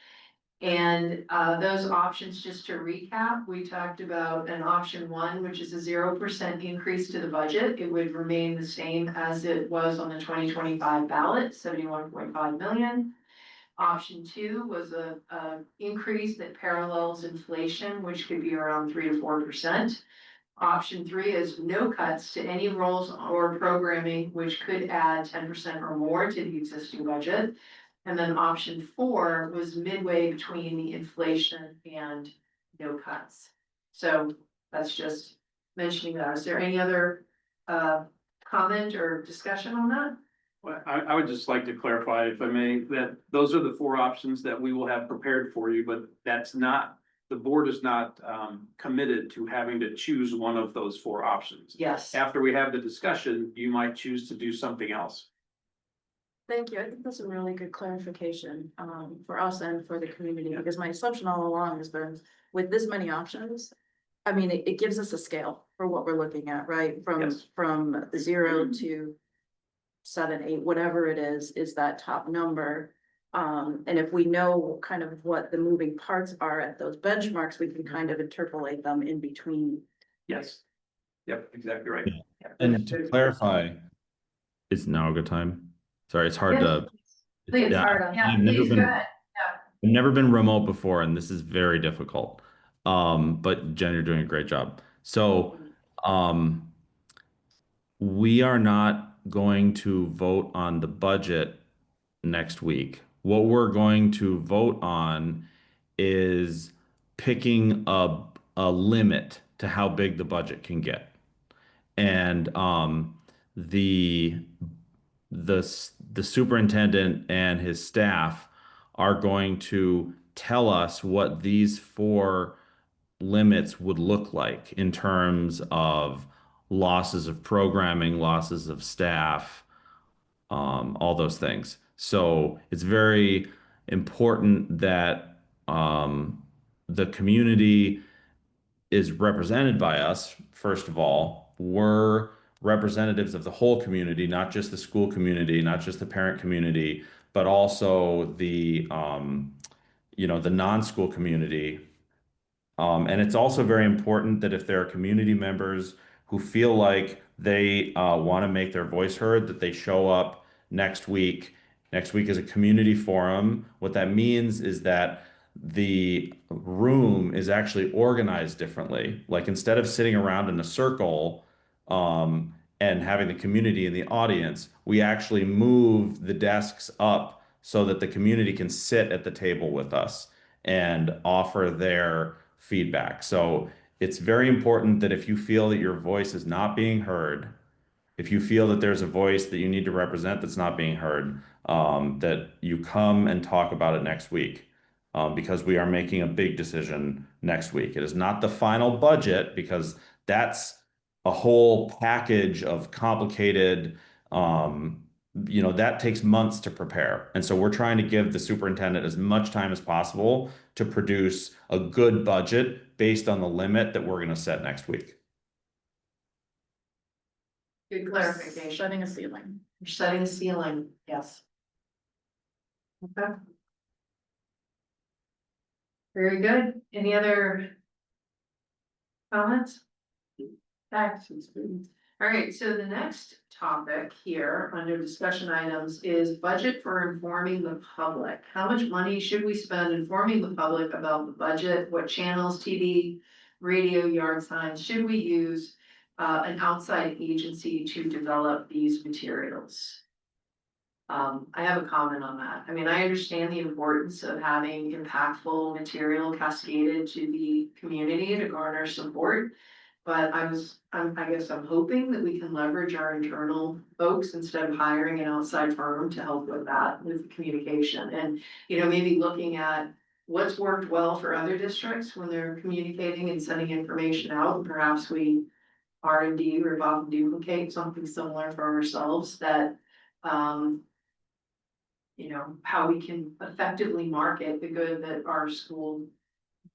Speaker 3: And those options, just to recap, we talked about an option 1, which is a 0% increase to the budget. It would remain the same as it was on the 2025 ballot, 71.5 million. Option 2 was a increase that parallels inflation, which could be around 3 to 4%. Option 3 is no cuts to any roles or programming, which could add 10% or more to the existing budget. And then option 4 was midway between the inflation and no cuts. So that's just mentioning that. Is there any other comment or discussion on that?
Speaker 7: Well, I would just like to clarify, if I may, that those are the 4 options that we will have prepared for you, but that's not, the board is not committed to having to choose one of those 4 options.
Speaker 3: Yes.
Speaker 7: After we have the discussion, you might choose to do something else.
Speaker 2: Thank you. I think that's a really good clarification for us and for the community, because my assumption all along has been with this many options. I mean, it gives us a scale for what we're looking at, right?
Speaker 7: Yes.
Speaker 2: From 0 to 7, 8, whatever it is that top number. And if we know kind of what the moving parts are at those benchmarks, we can kind of interpolate them in between.
Speaker 7: Yes. Yep, exactly right.
Speaker 4: And to clarify, it's now a good time. Sorry, it's hard to.
Speaker 3: Please,
Speaker 4: yeah,
Speaker 3: yeah,
Speaker 4: I've never
Speaker 3: please
Speaker 4: been-
Speaker 3: go ahead.
Speaker 4: I've never been remote before, and this is very difficult. But Jen, you're doing a great job. So, we are not going to vote on the budget next week. What we're going to vote on is picking a limit to how big the budget can get. And the superintendent and his staff are going to tell us what these 4 limits would look like in terms of losses of programming, losses of staff, all those things. So it's very important that the community is represented by us. First of all, we're representatives of the whole community, not just the school community, not just the parent community, but also the the non-school community. And it's also very important that if there are community members who feel like they want to make their voice heard, that they show up next week. Next week is a community forum. What that means is that the room is actually organized differently. Like instead of sitting around in a circle and having the community in the audience, we actually move the desks up so that the community can sit at the table with us and offer their feedback. So it's very important that if you feel that your voice is not being heard, if you feel that there's a voice that you need to represent that's not being heard, that you come and talk about it next week, because we are making a big decision next week. It is not the final budget because that's a whole package of complicated, that takes months to prepare. And so we're trying to give the superintendent as much time as possible to produce a good budget based on the limit that we're going to set next week.
Speaker 3: Good clarification.
Speaker 2: Setting a ceiling.
Speaker 3: You're setting a ceiling, yes. Okay. Very good. Any other comments? Thanks. All All right, so the next topic here under discussion items is budget for informing the public. How much money should we spend informing the public about the budget? What channels, TV, radio, yard signs should we use? An outside agency to develop these materials? I have a comment on that. I mean, I understand the importance of having impactful material cascaded to the community to garner support. But I guess I'm hoping that we can leverage our internal folks instead of hiring an outside firm to help with that, with communication. And, you know, maybe looking at what's worked well for other districts when they're communicating and sending information out. And perhaps we R&D or about duplicate something similar for ourselves that, you know, how we can effectively market the good that our school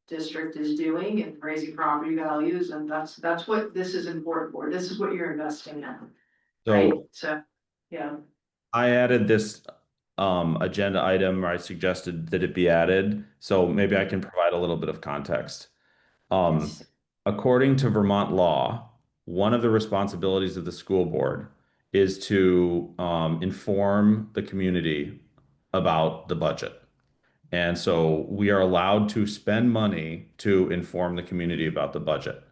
Speaker 3: district is doing and raising property values, and that's what this is important for. This is what you're investing in, right?
Speaker 4: So
Speaker 3: So, yeah.
Speaker 4: I added this agenda item, or I suggested that it be added, so maybe I can provide a little bit of context.
Speaker 3: Yes.
Speaker 4: According to Vermont law, one of the responsibilities of the school board is to inform the community about the budget. And so we are allowed to spend money to inform the community about the budget.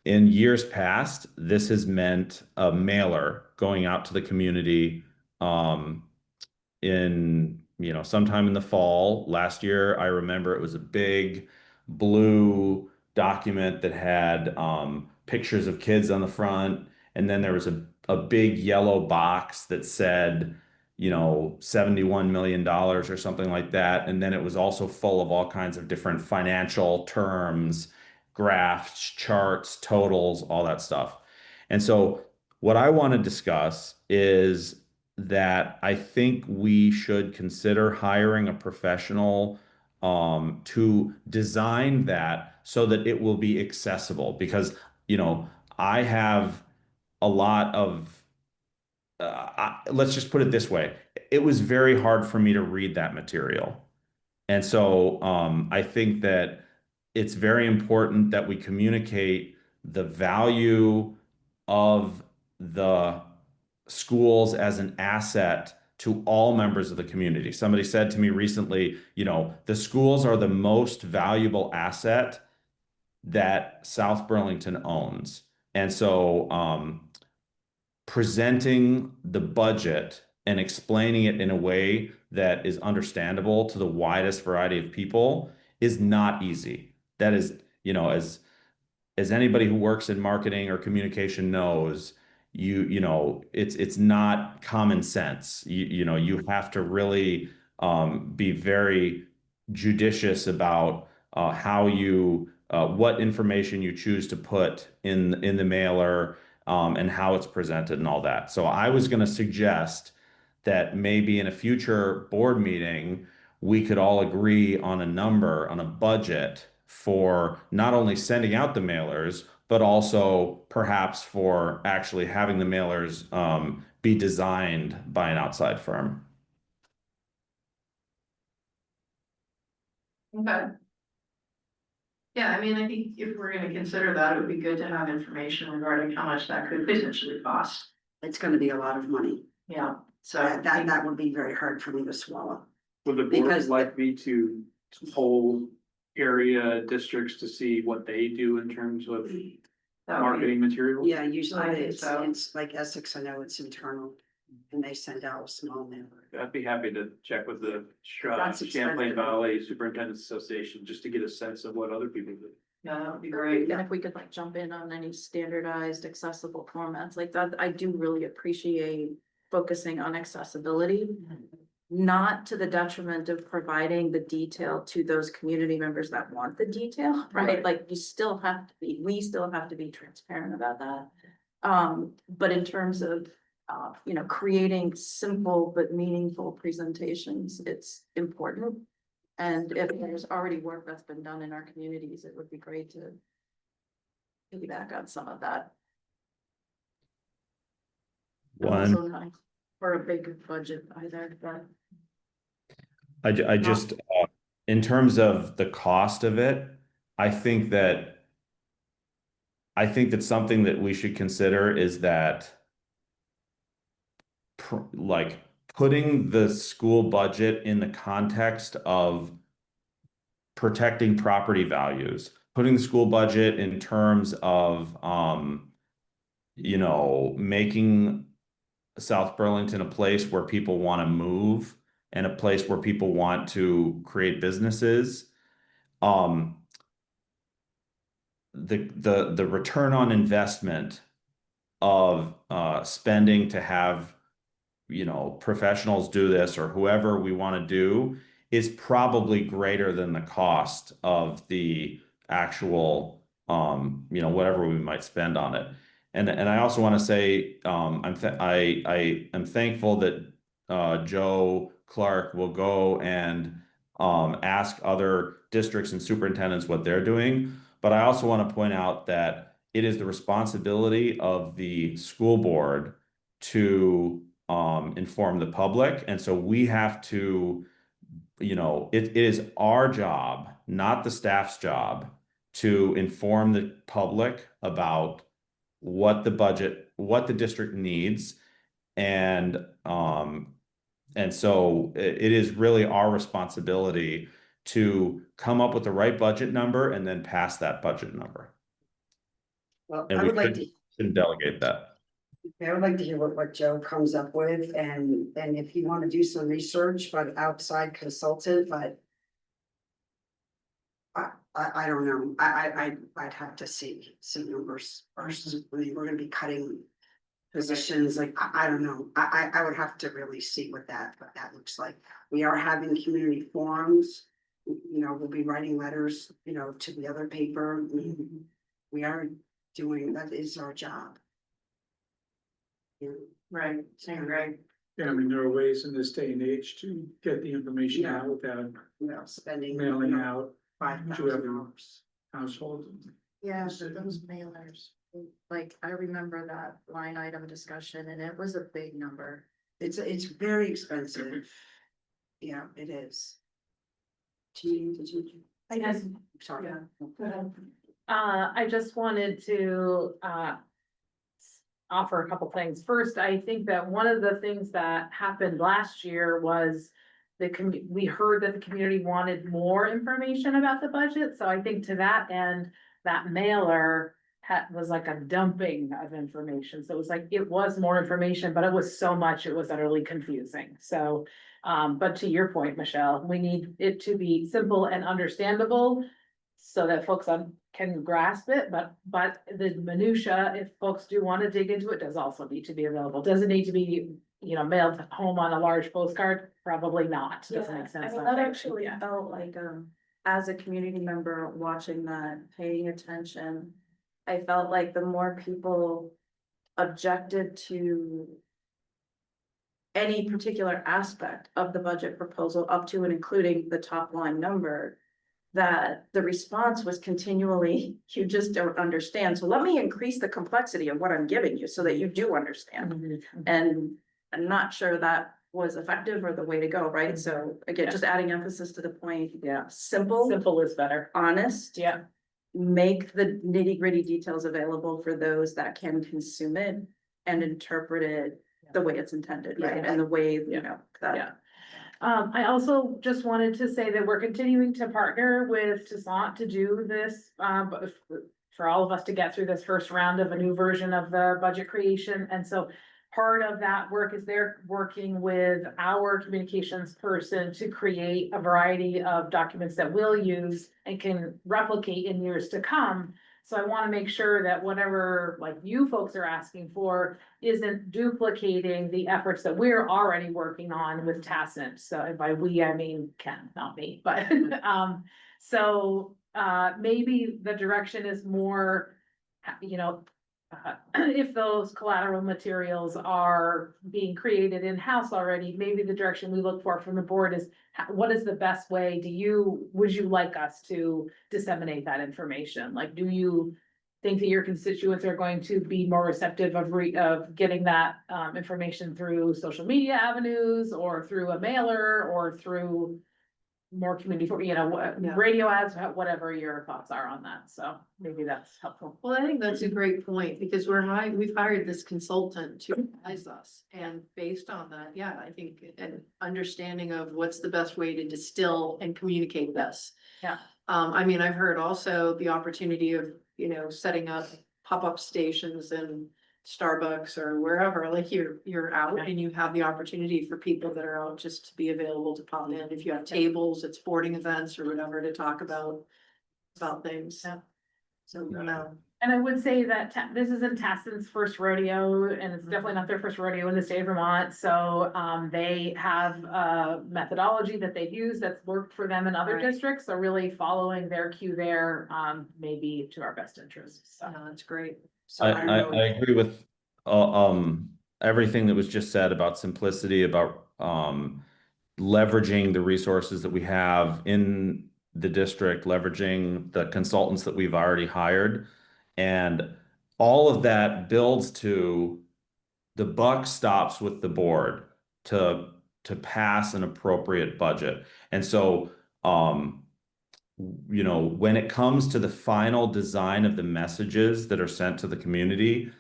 Speaker 4: In years past, this has meant a mailer going out to the community in, you know, sometime in the fall. Last year, I remember it was a big blue document that had pictures of kids on the front. And then there was a big yellow box that said, you know, $71 million or something like that. And then it was also full of all kinds of different financial terms, graphs, charts, totals, all that stuff. And so what I want to discuss is that I think we should consider hiring a professional to design that so that it will be accessible. Because, you know, I have a lot of let's just put it this way. It was very hard for me to read that material. And so I think that it's very important that we communicate the value of the schools as an asset to all members of the community. Somebody said to me recently, you know, the schools are the most valuable asset that South Burlington owns. And so presenting the budget and explaining it in a way that is understandable to the widest variety of people is not easy. That is, you know, as anybody who works in marketing or communication knows, you know, it's not common sense. You know, you have to really be very judicious about how you what information you choose to put in the mailer, and how it's presented and all that. So I was going to suggest that maybe in a future board meeting, we could all agree on a number, on a budget for not only sending out the mailers, but also perhaps for actually having the mailers be designed by an outside firm.
Speaker 3: Okay. Yeah, I mean, I think if we're gonna consider that, it would be good to have information regarding how much that could potentially cost.
Speaker 6: It's gonna be a lot of money.
Speaker 3: Yeah, so.
Speaker 6: That would be very hard for me to swallow.
Speaker 7: Would the board
Speaker 6: Because-
Speaker 7: like me to poll area districts to see what they do in terms of
Speaker 3: that would be-
Speaker 7: marketing materials?
Speaker 6: Yeah, usually
Speaker 3: I think
Speaker 6: it's,
Speaker 3: so.
Speaker 6: it's like Essex, I know it's internal, and they send out a small mailer.
Speaker 7: I'd be happy to check with the
Speaker 6: That's
Speaker 7: Champlain
Speaker 6: expensive.
Speaker 7: Valley Superintendent's Association, just to get a sense of what other people do.
Speaker 3: Yeah, that would be great.
Speaker 2: And if we could like jump in on any standardized accessible formats like that, I do really appreciate focusing on accessibility. Not to the detriment of providing the detail to those community members that want the detail, right?
Speaker 3: Right.
Speaker 2: Like we still have to be, we still have to be transparent about that. But in terms of, you know, creating simple but meaningful presentations, it's important. And if there's already work that's been done in our communities, it would be great to piggyback on some of that.
Speaker 4: One,
Speaker 2: Also not for a big budget either, but.
Speaker 4: I just, in terms of the cost of it, I think that I think that something that we should consider is that like putting the school budget in the context of protecting property values, putting the school budget in terms of, making South Burlington a place where people want to move and a place where people want to create businesses. The return on investment of spending to have professionals do this or whoever we want to do is probably greater than the cost of the actual whatever we might spend on it. And I also want to say I am thankful that Joe Clark will go and ask other districts and superintendents what they're doing. But I also want to point out that it is the responsibility of the school board to inform the public. And so we have to, it is our job, not the staff's job, to inform the public about what the district needs. And so it is really our responsibility to come up with the right budget number and then pass that budget number.
Speaker 6: Well,
Speaker 4: And
Speaker 6: I
Speaker 4: we
Speaker 6: would like to,
Speaker 4: shouldn't delegate that.
Speaker 6: I would like to hear what Joe comes up with and if you want to do some research, but outside consultant, but I don't know. I'd have to see numbers first. I mean, we're gonna be cutting positions, like, I don't know. I would have to really see what that looks like. We are having community forums. We'll be writing letters, to the other paper. We are doing, that is our job. Yeah.
Speaker 3: Right, right.
Speaker 13: Yeah, I mean, there are ways in this day and age to get the information out without
Speaker 6: Spending.
Speaker 13: mailing out
Speaker 6: $5,000.
Speaker 13: households.
Speaker 2: Yeah, so those mailers, like, I remember that line item discussion and it was a big number.
Speaker 6: It's very expensive. Yeah, it is. Did you?
Speaker 12: Yes.
Speaker 6: Sorry.
Speaker 12: I just wanted to, offer a couple things. First, I think that one of the things that happened last year was we heard that the community wanted more information about the budget. So I think to that end, that mailer was like a dumping of information. So it was like, it was more information, but it was so much, it was utterly confusing. So, but to your point, Michelle, we need it to be simple and understandable so that folks can grasp it, but the minutia, if folks do want to dig into it, does also need to be available. Does it need to be, mailed home on a large postcard? Probably not. Doesn't make sense.
Speaker 2: I mean, that actually felt like, as a community member watching that, paying attention, I felt like the more people objected to any particular aspect of the budget proposal up to and including the top line number, that the response was continually, you just don't understand. So let me increase the complexity of what I'm giving you so that you do understand. And I'm not sure that was effective or the way to go, right? So again, just adding emphasis to the point.
Speaker 12: Yeah.
Speaker 2: Simple
Speaker 12: is better.
Speaker 2: honest.
Speaker 12: Yeah.
Speaker 2: Make the nitty-gritty details available for those that can consume it and interpret it the way it's intended, right? And the way, that.
Speaker 12: Yeah. I also just wanted to say that we're continuing to partner with Toussaint to do this, for all of us to get through this first round of a new version of the budget creation. And so part of that work is they're working with our communications person to create a variety of documents that we'll use and can replicate in years to come. So I want to make sure that whatever like you folks are asking for isn't duplicating the efforts that we're already working on with Tacent. So by we, I mean Ken, not me, but so maybe the direction is more, if those collateral materials are being created in-house already, maybe the direction we look for from the board is what is the best way would you like us to disseminate that information? Like, do you think that your constituents are going to be more receptive of getting that information through social media avenues or through a mailer or through more community, for
Speaker 3: Yeah.
Speaker 12: radio ads, whatever your thoughts are on that, so maybe that's helpful.
Speaker 3: Well, I think that's a great point, because we've hired this consultant to advise us, and based on that, yeah, I think an understanding of what's the best way to distill and communicate this.
Speaker 12: Yeah.
Speaker 3: I mean, I've heard also the opportunity of, setting up pop-up stations and Starbucks or wherever, like you're out and you have the opportunity for people that are out just to be available to pop in. If you have tables at sporting events or whatever to talk about things.
Speaker 12: Yeah.
Speaker 3: So,
Speaker 12: And I would say that this isn't Tassin's first rodeo, and it's definitely not their first rodeo in the state of Vermont, so, they have a methodology that they use that's worked for them in other
Speaker 3: Right.
Speaker 12: districts, so really following their cue there, may be to our best interests, so.
Speaker 3: no, that's great.
Speaker 6: So I don't know.
Speaker 4: I agree with everything that was just said about simplicity, about leveraging the resources that we have in the district, leveraging the consultants that we've already hired. And all of that builds to the buck stops with the board to pass an appropriate budget. And so when it comes to the final design of the messages that are sent to the community,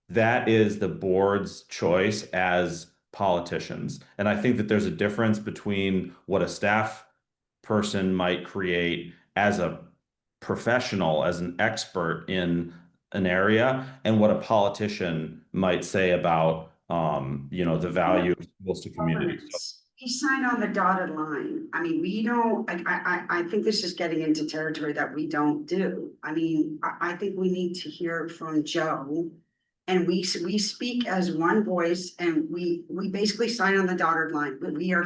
Speaker 4: that is the board's choice as politicians. And I think that there's a difference between what a staff person might create as a professional, as an expert in an area, and what a politician might say about the value of schools to communities. So
Speaker 6: We sign on the dotted line. I mean, we don't, I think this is getting into territory that we don't do. I mean, I think we need to hear from Joe. And we speak as one voice, and we basically sign on the dotted line, but we are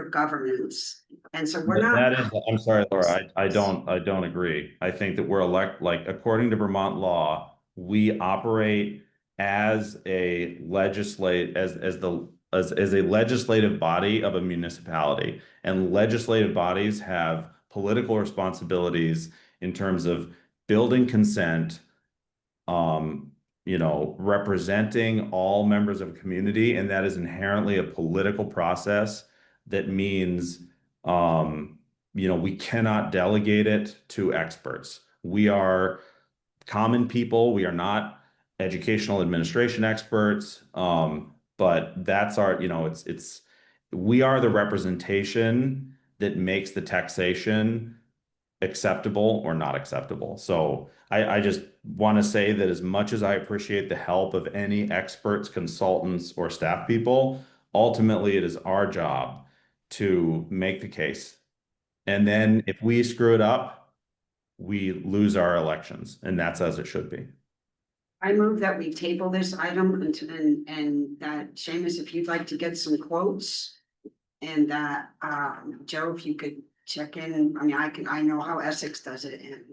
Speaker 6: governments. And so we're not.
Speaker 4: I'm sorry, Laura, I don't agree. I think that we're according to Vermont law, we operate as a legislative body of a municipality, and legislative bodies have political responsibilities in terms of building consent, representing all members of a community, and that is inherently a political process. That means, we cannot delegate it to experts. We are common people. We are not educational administration experts. But that's our, we are the representation that makes the taxation acceptable or not acceptable. So I just want to say that as much as I appreciate the help of any experts, consultants, or staff people, ultimately it is our job to make the case. And then if we screw it up, we lose our elections, and that's as it should be.
Speaker 6: I move that we table this item and that Seamus, if you'd like to get some quotes. And that, Joe, if you could check in, I mean, I know how Essex does it, and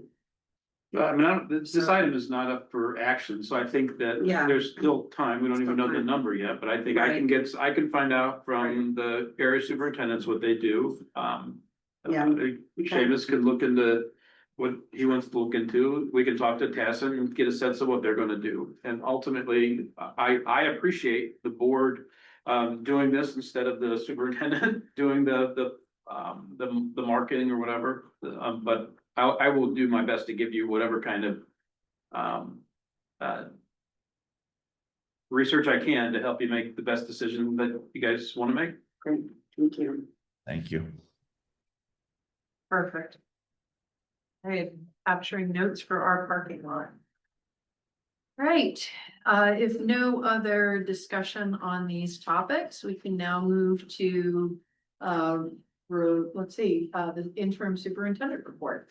Speaker 7: This item is not up for action, so I think that
Speaker 6: Yeah.
Speaker 7: there's still time. We don't even know the number yet, but I think I can find out from the area superintendents what they do.
Speaker 6: Yeah.
Speaker 7: Seamus could look into what he wants to look into. We can talk to Tassin and get a sense of what they're gonna do. And ultimately, I appreciate the board doing this instead of the superintendent doing the marketing or whatever. But I will do my best to give you whatever kind of research I can to help you make the best decision that you guys want to make.
Speaker 6: great, thank you.
Speaker 4: Thank you.
Speaker 3: Perfect. Hey, capturing notes for our parking lot. Right, if no other discussion on these topics, we can now move to the interim superintendent report.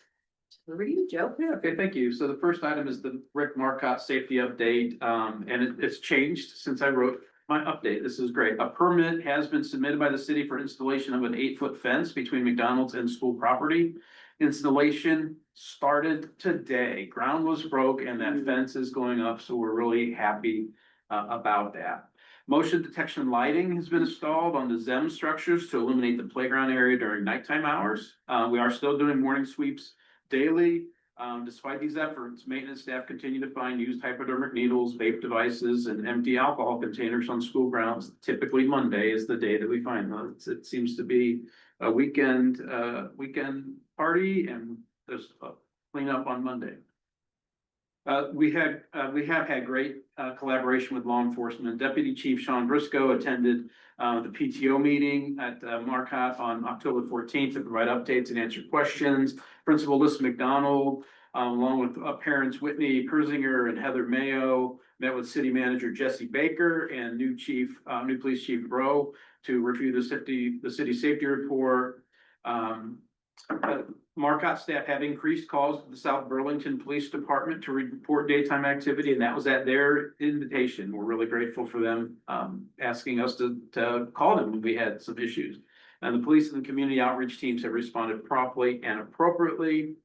Speaker 3: Over to you, Joe.
Speaker 7: Yeah, okay, thank you. So the first item is the Rick Marcotte safety update, and it's changed since I wrote my update. This is great. A permit has been submitted by the city for installation of an 8-foot fence between McDonald's and school property. Installation started today. Ground was broke and that fence is going up, so we're really happy about that. Motion detection lighting has been installed on the ZEM structures to illuminate the playground area during nighttime hours. We are still doing morning sweeps daily. Despite these efforts, maintenance staff continue to find used hypodermic needles, vape devices, and empty alcohol containers on school grounds. Typically Monday is the day that we find those. It seems to be a weekend party, and there's a cleanup on Monday. We have had great collaboration with law enforcement. Deputy Chief Sean Briscoe attended the PTO meeting at Marcotte on October 14th to provide updates and answer questions. Principal Liz McDonald, along with parents Whitney Persinger and Heather Mayo, met with City Manager Jesse Baker and new Police Chief Bro to review the city safety report. Marcotte staff have increased calls to the South Burlington Police Department to report daytime activity, and that was at their invitation. We're really grateful for them asking us to call them when we had some issues. And the police and the community outreach teams have responded promptly and appropriately.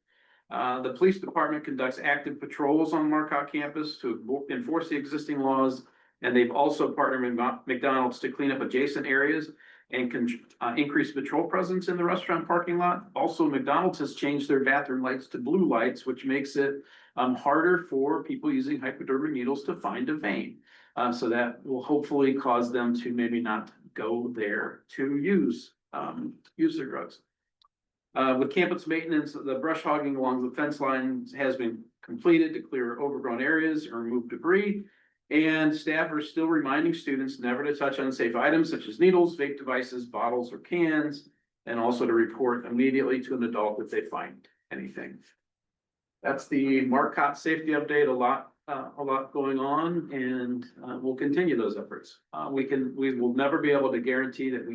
Speaker 7: The police department conducts active patrols on Marcotte campus to enforce the existing laws, and they've also partnered with McDonald's to clean up adjacent areas and can increase patrol presence in the restaurant parking lot. Also, McDonald's has changed their bathroom lights to blue lights, which makes it harder for people using hypodermic needles to find a vein. So that will hopefully cause them to maybe not go there to use their drugs. With campus maintenance, the brush hogging along the fence lines has been completed to clear overgrown areas or remove debris. And staff are still reminding students never to touch unsafe items such as needles, vape devices, bottles, or cans, and also to report immediately to an adult if they find anything. That's the Marcotte safety update. A lot going on, and we'll continue those efforts. We will never be able to guarantee that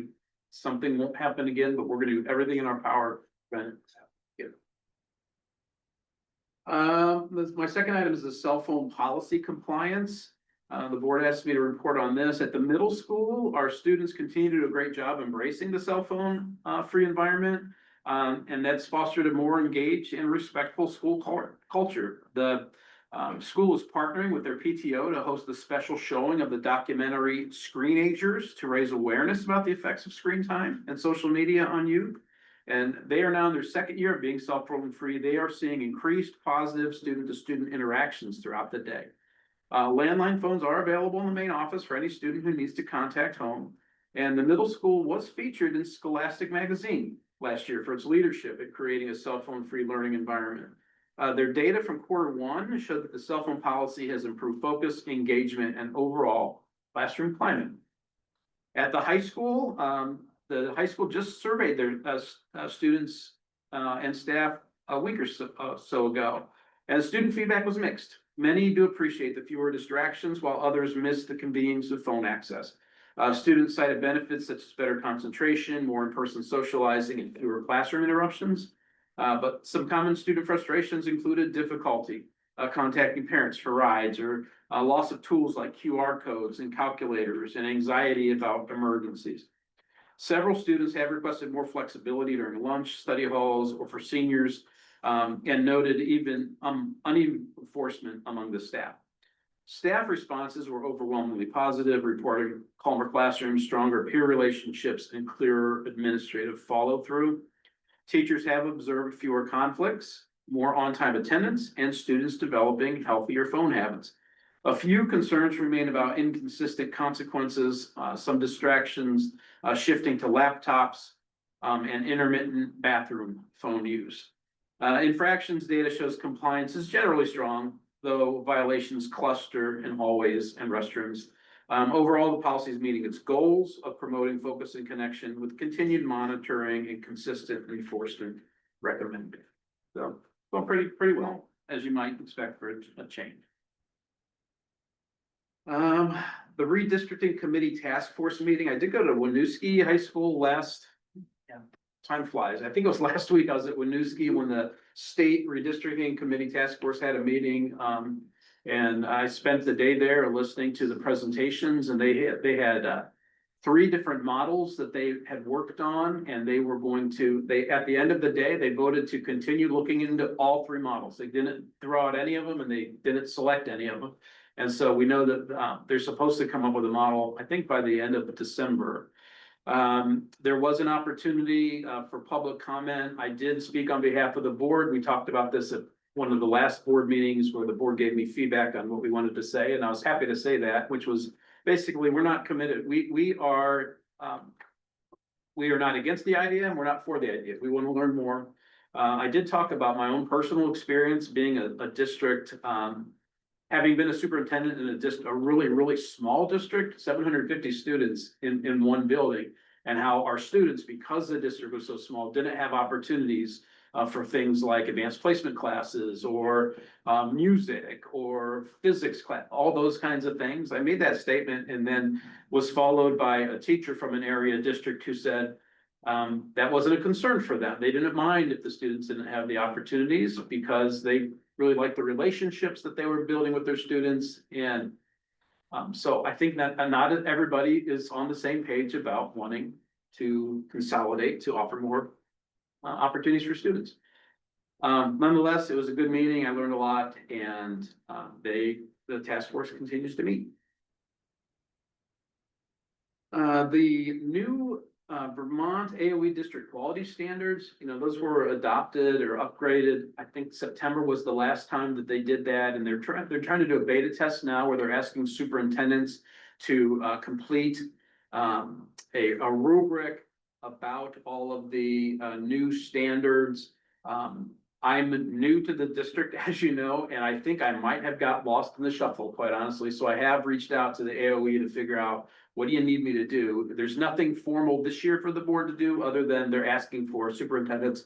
Speaker 7: something won't happen again, but we're going to do everything in our power to prevent it again. My second item is the cell phone policy compliance. The board asked me to report on this. At the middle school, our students continue to do a great job embracing the cell phone free environment. And that's fostered a more engaged and respectful school culture. The school is partnering with their PTO to host a special showing of the documentary Screenagers to raise awareness about the effects of screen time and social media on youth. And they are now in their second year of being cell phone free. They are seeing increased positive student-to-student interactions throughout the day. Landline phones are available in the main office for any student who needs to contact home. And the middle school was featured in Scholastic magazine last year for its leadership in creating a cell phone free learning environment. Their data from Q1 showed that the cell phone policy has improved focus, engagement, and overall classroom climate. At the high school just surveyed their students and staff a week or so ago, and student feedback was mixed. Many do appreciate the fewer distractions, while others miss the convenience of phone access. Students cited benefits such as better concentration, more in-person socializing, and fewer classroom interruptions. But some common student frustrations included difficulty contacting parents for rides, or loss of tools like QR codes and calculators, and anxiety about emergencies. Several students have requested more flexibility during lunch, study halls, or for seniors, and noted even uneven enforcement among the staff. Staff responses were overwhelmingly positive, reporting calmer classrooms, stronger peer relationships, and clearer administrative follow-through. Teachers have observed fewer conflicts, more on-time attendance, and students developing healthier phone habits. A few concerns remain about inconsistent consequences, some distractions, shifting to laptops, and intermittent bathroom phone use. Infractions data shows compliance is generally strong, though violations cluster in hallways and restrooms. Overall, the policy is meeting its goals of promoting focus and connection with continued monitoring and consistent enforcement recommended. So, going pretty well, as you might expect for a change. The redistricting committee task force meeting, I did go to Winooski High School time flies. I think it was last week. I was at Winooski when the state redistricting committee task force had a meeting. And I spent the day there listening to the presentations, and they had 3 different models that they had worked on, and they were going to, at the end of the day, they voted to continue looking into all 3 models. They didn't throw out any of them, and they didn't select any of them. And so we know that they're supposed to come up with a model, I think by the end of December. There was an opportunity for public comment. I did speak on behalf of the board. We talked about this one of the last board meetings where the board gave me feedback on what we wanted to say, and I was happy to say that, which was basically, we're not committed, we are not against the idea and we're not for the idea. We want to learn more. I did talk about my own personal experience being a district, having been a superintendent in a really, really small district, 750 students in one building, and how our students, because the district was so small, didn't have opportunities for things like advanced placement classes or music or physics class, all those kinds of things. I made that statement and then was followed by a teacher from an area district who said that wasn't a concern for them. They didn't mind if the students didn't have the opportunities because they really liked the relationships that they were building with their students. And so I think that not everybody is on the same page about wanting to consolidate to offer more opportunities for students. Nonetheless, it was a good meeting. I learned a lot, and the task force continues to meet. The new Vermont AOE district quality standards, those were adopted or upgraded. I think September was the last time that they did that, and they're trying to do a beta test now where they're asking superintendents to complete a rubric about all of the new standards. I'm new to the district, as you know, and I think I might have got lost in the shuffle, quite honestly. So I have reached out to the AOE to figure out, what do you need me to do? There's nothing formal this year for the board to do, other than they're asking for superintendents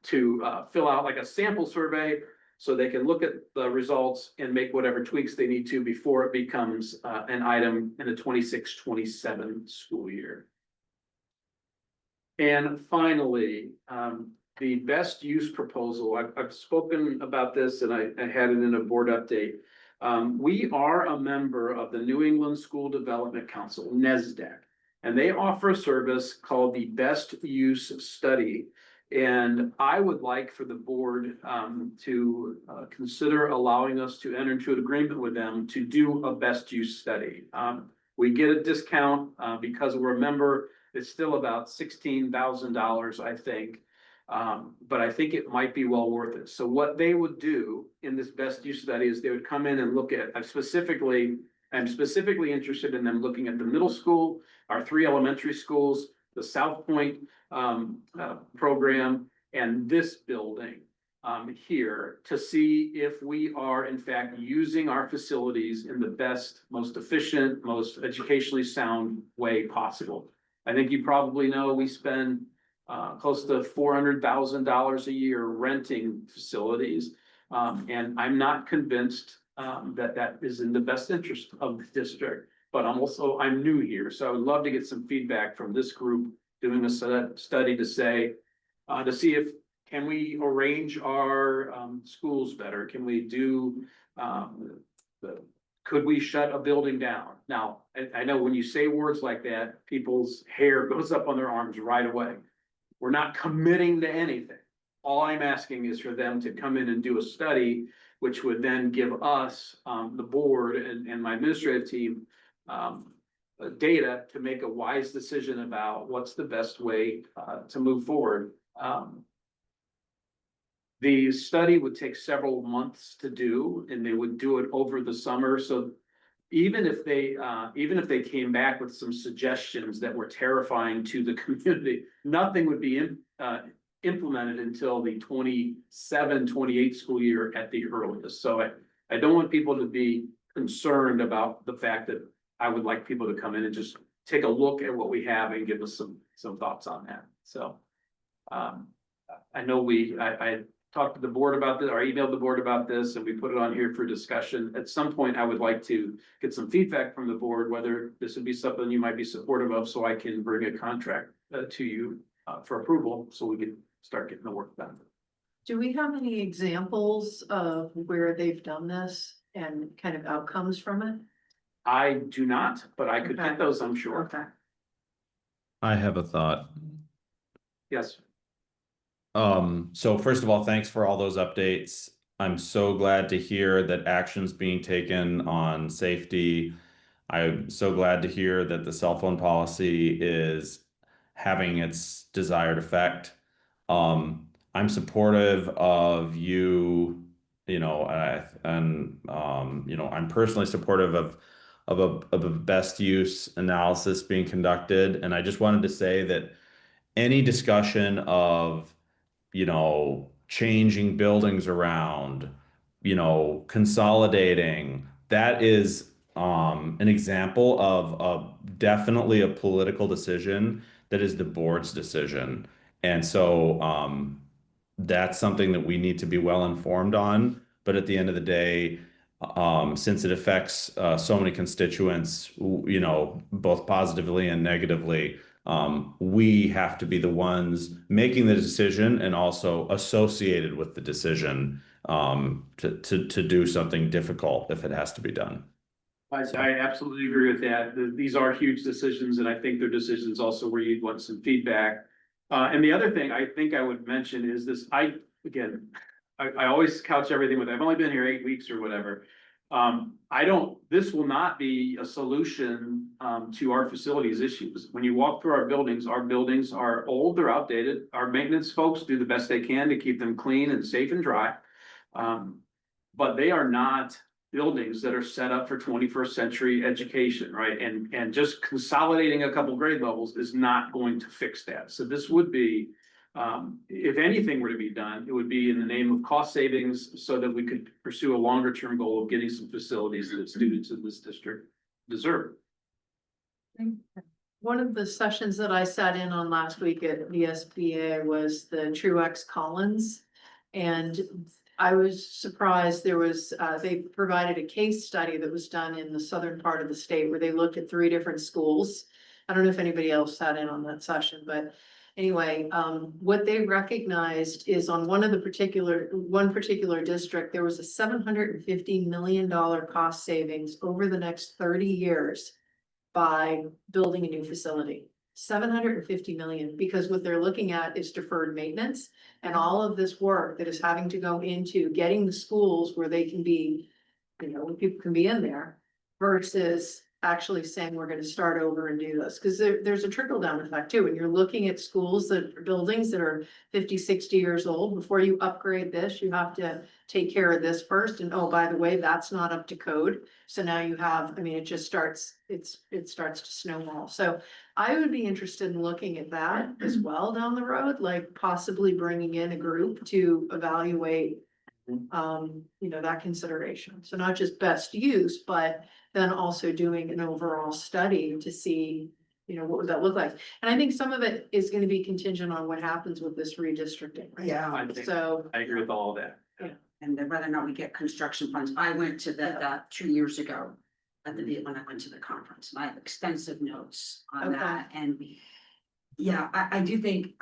Speaker 7: to fill out like a sample survey so they can look at the results and make whatever tweaks they need to before it becomes an item in the 26-27 school year. And finally, the best use proposal, I've spoken about this and I had it in a board update. We are a member of the New England School Development Council, NESDEC, and they offer a service called the Best Use Study. And I would like for the board to consider allowing us to enter into an agreement with them to do a best use study. We get a discount because we're a member. It's still about $16,000, I think. But I think it might be well worth it. So what they would do in this best use study is they would come in and look at, I'm specifically interested in them looking at the middle school, our 3 elementary schools, the South Point program, and this building here to see if we are in fact using our facilities in the best, most efficient, most educationally sound way possible. I think you probably know we spend close to $400,000 a year renting facilities. And I'm not convinced that is in the best interest of the district, but I'm new here. So I would love to get some feedback from this group doing a study to see if, can we arrange our schools better? Can we do, could we shut a building down? Now, I know when you say words like that, people's hair goes up on their arms right away. We're not committing to anything. All I'm asking is for them to come in and do a study, which would then give us, the board and my administrative team, data to make a wise decision about what's the best way to move forward. The study would take several months to do, and they would do it over the summer. So even if they came back with some suggestions that were terrifying to the community, nothing would be implemented until the 27-28 school year at the earliest. So I don't want people to be concerned about the fact that I would like people to come in and just take a look at what we have and give us some thoughts on that. So I know I talked to the board about this, or emailed the board about this, and we put it on here for discussion. At some point, I would like to get some feedback from the board, whether this would be something you might be supportive of, so I can bring a contract to you for approval, so we can start getting the work done.
Speaker 3: Do we have any examples of where they've done this and kind of outcomes from it?
Speaker 7: I do not, but I could
Speaker 3: Okay.
Speaker 7: get those, I'm sure.
Speaker 3: Okay.
Speaker 4: I have a thought.
Speaker 7: Yes.
Speaker 4: So first of all, thanks for all those updates. I'm so glad to hear that action's being taken on safety. I'm so glad to hear that the cell phone policy is having its desired effect. I'm supportive of you you know, you know, I'm personally supportive of a best use analysis being conducted. And I just wanted to say that any discussion of, you know, changing buildings around, you know, consolidating, that is an example of definitely a political decision that is the board's decision. And so that's something that we need to be well informed on. But at the end of the day, since it affects so many constituents, you know, both positively and negatively, we have to be the ones making the decision and also associated with the decision to do something difficult if it has to be done.
Speaker 7: I absolutely agree with that. These are huge decisions, and I think they're decisions also where you'd want some feedback. And the other thing I think I would mention is this, I always couch everything with, I've only been here 8 weeks or whatever. This will not be a solution to our facilities issues. When you walk through our buildings are old, they're outdated. Our maintenance folks do the best they can to keep them clean and safe and dry. But they are not buildings that are set up for 21st century education, right? And just consolidating a couple grade levels is not going to fix that. So this would be, if anything were to be done, it would be in the name of cost savings so that we could pursue a longer term goal of getting some facilities that students in this district deserve.
Speaker 3: One of the sessions that I sat in on last week at the SBA was the Truex Collins. And I was surprised there was, they provided a case study that was done in the southern part of the state where they looked at 3 different schools. I don't know if anybody else sat in on that session, but anyway, what they recognized is on one particular district, there was a $750 million cost savings over the next 30 years by building a new facility. 750 million, because what they're looking at is deferred maintenance and all of this work that is having to go into getting the schools where they can be, you know, when people can be in there versus actually saying we're going to start over and do this. Because there's a trickle down effect too. When you're looking at schools buildings that are 50, 60 years old, before you upgrade this, you have to take care of this first. And oh, by the way, that's not up to code. So now you have, I mean, it just starts, it starts to snowball. So I would be interested in looking at that as well down the road, like possibly bringing in a group to evaluate, you know, that consideration. So not just best use, but then also doing an overall study to see, you know, what would that look like? And I think some of it is going to be contingent on what happens with this redistricting. Right?
Speaker 6: Yeah.
Speaker 3: So
Speaker 7: I agree with all of that.
Speaker 6: And then whether or not we get construction funds. I went to that 2 years ago when I went to the conference, and I have extensive notes on that. And yeah, I do think,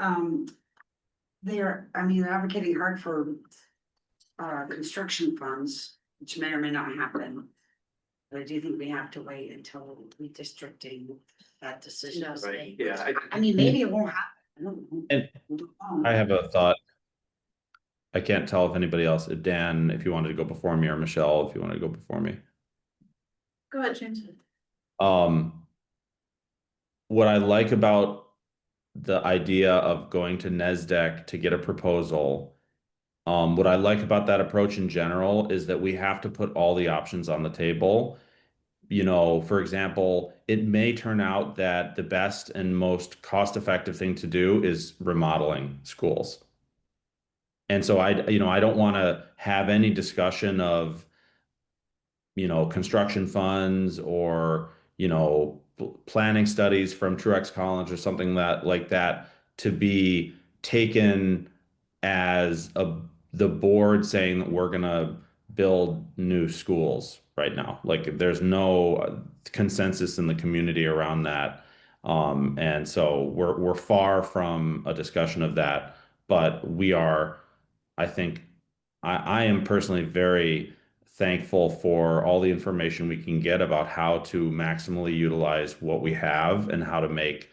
Speaker 6: they're advocating hard for construction funds, which may or may not happen. But I do think we have to wait until redistricting that decision.
Speaker 7: Right, yeah.
Speaker 6: I mean, maybe it won't happen. I don't know.
Speaker 4: And I have a thought. I can't tell if anybody else, Dan, if you wanted to go before me, or Michelle, if you wanted to go before me.
Speaker 2: Go ahead, James.
Speaker 4: What I like about the idea of going to NESDEC to get a proposal, what I like about that approach in general is that we have to put all the options on the table. You know, for example, it may turn out that the best and most cost-effective thing to do is remodeling schools. And so I don't want to have any discussion of, you know, construction funds or, you know, planning studies from Truex Collins or something like that to be taken as the board saying that we're going to build new schools right now. Like there's no consensus in the community around that. And so we're far from a discussion of that, but we are, I think, I am personally very thankful for all the information we can get about how to maximally utilize what we have and how to make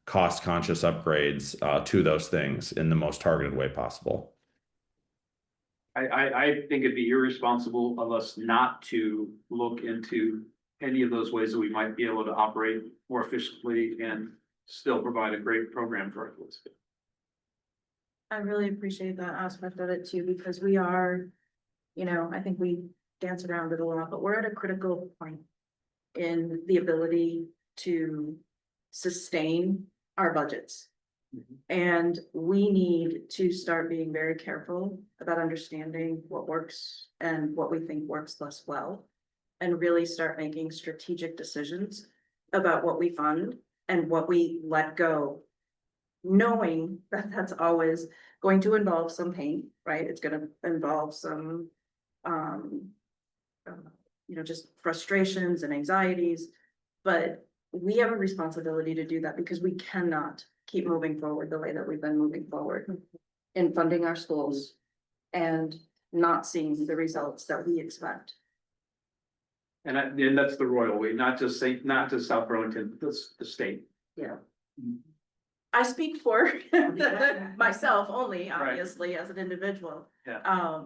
Speaker 4: cost conscious upgrades to those things in the most targeted way possible.
Speaker 7: I think it'd be irresponsible of us not to look into any of those ways that we might be able to operate more efficiently and still provide a great program for our kids.
Speaker 2: I really appreciate that aspect of it too, because we are you know, I think we dance around it a lot, but we're at a critical point in the ability to sustain our budgets. And we need to start being very careful about understanding what works and what we think works less well. And really start making strategic decisions about what we fund and what we let go. Knowing that that's always going to involve some pain, right? It's gonna involve some, you know, just frustrations and anxieties. But we have a responsibility to do that because we cannot keep moving forward the way that we've been moving forward in funding our schools and not seeing the results that we expect.
Speaker 7: And that's the royal way, not just South Burlington, the state.
Speaker 2: Yeah. I speak for myself only,
Speaker 7: Right.
Speaker 2: obviously, as an individual.
Speaker 7: Yeah.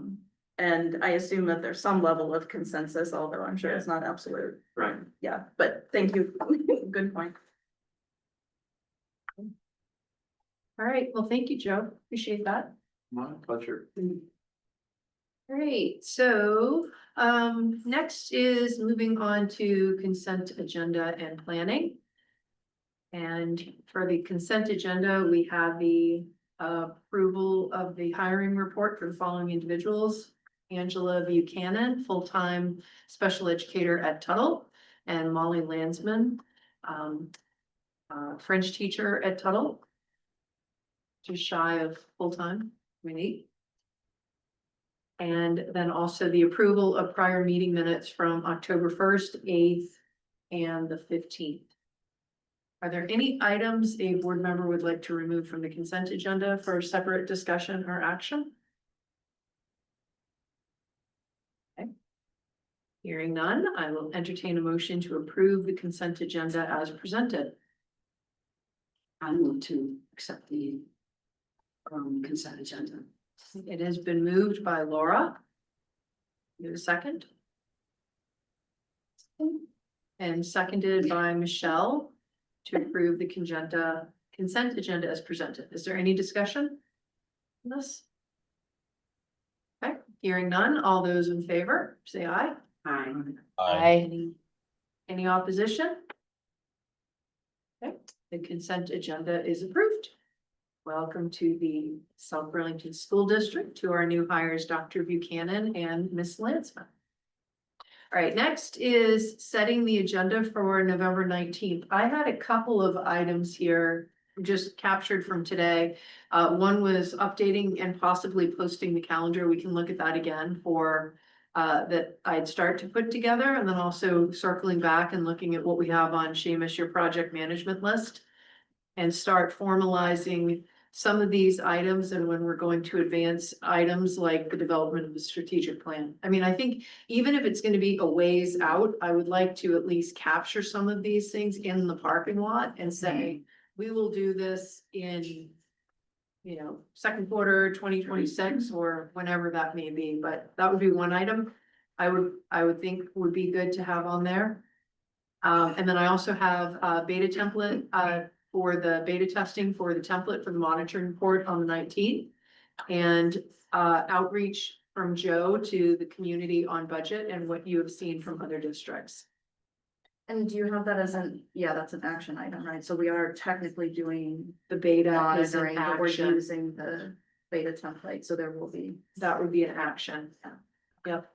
Speaker 2: And I assume that there's some level of consensus, although I'm sure it's not absolute.
Speaker 7: Right.
Speaker 2: Yeah, but thank you. Good point.
Speaker 3: All right, well, thank you, Joe. Appreciate that.
Speaker 7: My pleasure.
Speaker 3: Great, so next is moving on to consent agenda and planning. And for the consent agenda, we have the approval of the hiring report for the following individuals. Angela Buchanan, full-time special educator at Tuttle, and Molly Landsman, French teacher at Tuttle. Just shy of full-time, maybe. And then also the approval of prior meeting minutes from October 1st, 8th, and the 15th. Are there any items a board member would like to remove from the consent agenda for separate discussion or action? Okay. Hearing none, I will entertain a motion to approve the consent agenda as presented.
Speaker 6: I move to accept the consent agenda.
Speaker 3: It has been moved by Laura. You have a second? And seconded by Michelle to approve the consent agenda as presented. Is there any discussion on this? Okay, hearing none, all those in favor, say aye.
Speaker 6: Aye.
Speaker 3: Any opposition? Okay, the consent agenda is approved. Welcome to the South Burlington School District, to our new hires, Dr. Buchanan and Miss Landsman. All right, next is setting the agenda for November 19th. I had a couple of items here just captured from today. One was updating and possibly posting the calendar. We can look at that again for that I'd start to put together, and then also circling back and looking at what we have on Seamus, your project management list, and start formalizing some of these items, and when we're going to advance items like the development of the strategic plan. I mean, I think even if it's going to be a ways out, I would like to at least capture some of these things in the parking lot and say, we will do this in, you know, second quarter 2026 or whenever that may be, but that would be one item I would think would be good to have on there. And then I also have a beta template for the beta testing for the template for the monitoring report on the 19th. And outreach from Joe to the community on budget and what you have seen from other districts.
Speaker 2: And do you have that as that's an action item, right? So we are technically doing
Speaker 3: The beta is
Speaker 2: monitoring,
Speaker 3: an
Speaker 2: but we're
Speaker 3: action.
Speaker 2: using the beta template, so there will be.
Speaker 3: That would be an action. Yep.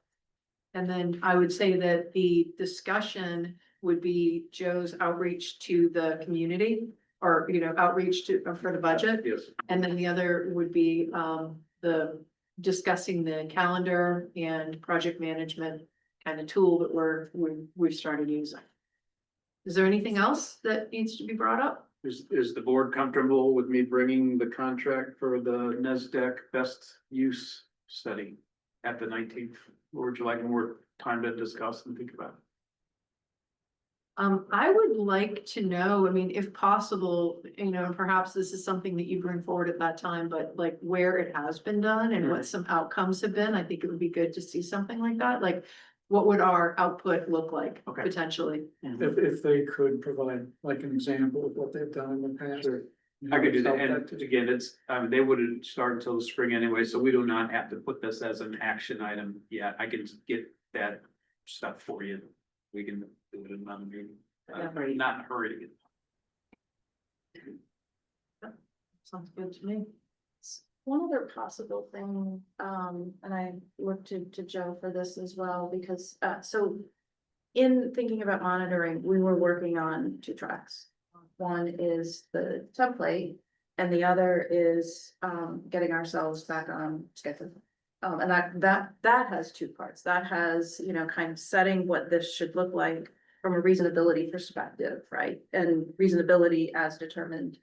Speaker 3: And then I would say that the discussion would be Joe's outreach to the community, or, you know, outreach to, for the budget.
Speaker 7: Yes.
Speaker 3: And then the other would be, the discussing the calendar and project management kind of tool that we've started using. Is there anything else that needs to be brought up?
Speaker 7: Is the board comfortable with me bringing the contract for the NESDEC best use study at the 19th? Or would you like more time to discuss and think about it?
Speaker 3: I would like to know, I mean, if possible, you know, perhaps this is something that you bring forward at that time, but like where it has been done and what some outcomes have been, I think it would be good to see something like that. Like, what would our output look like potentially?
Speaker 13: If they could provide like an example of what they've done in the past.
Speaker 7: I could do that, and again, it's, they wouldn't start until the spring anyway, so we do not have to put this as an action item yet. I can get that stuff for you. We can do it in another meeting. Not in a hurry to get.
Speaker 3: Sounds good to me.
Speaker 2: One other possible thing, and I looked to Joe for this as well, because, so in thinking about monitoring, we were working on two tracks. One is the template and the other is, getting ourselves back on schedule. And that has two parts. That has, you know, kind of setting what this should look like from a reasonability perspective, right? And reasonability as determined,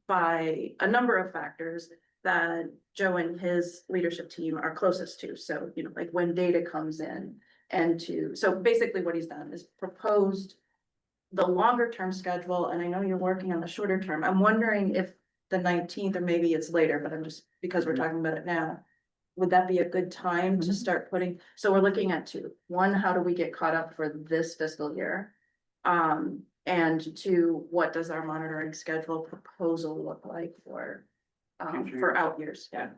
Speaker 2: by a number of factors that Joe and his leadership team are closest to. So, you know, like when data comes in so basically what he's done is proposed the longer term schedule, and I know you're working on the shorter term. I'm wondering if the 19th, or maybe it's later, but I'm just, because we're talking about it now. Would that be a good time to start putting, so we're looking at two. One, how do we get caught up for this fiscal year? And two, what does our monitoring schedule proposal look like for out years? Yeah.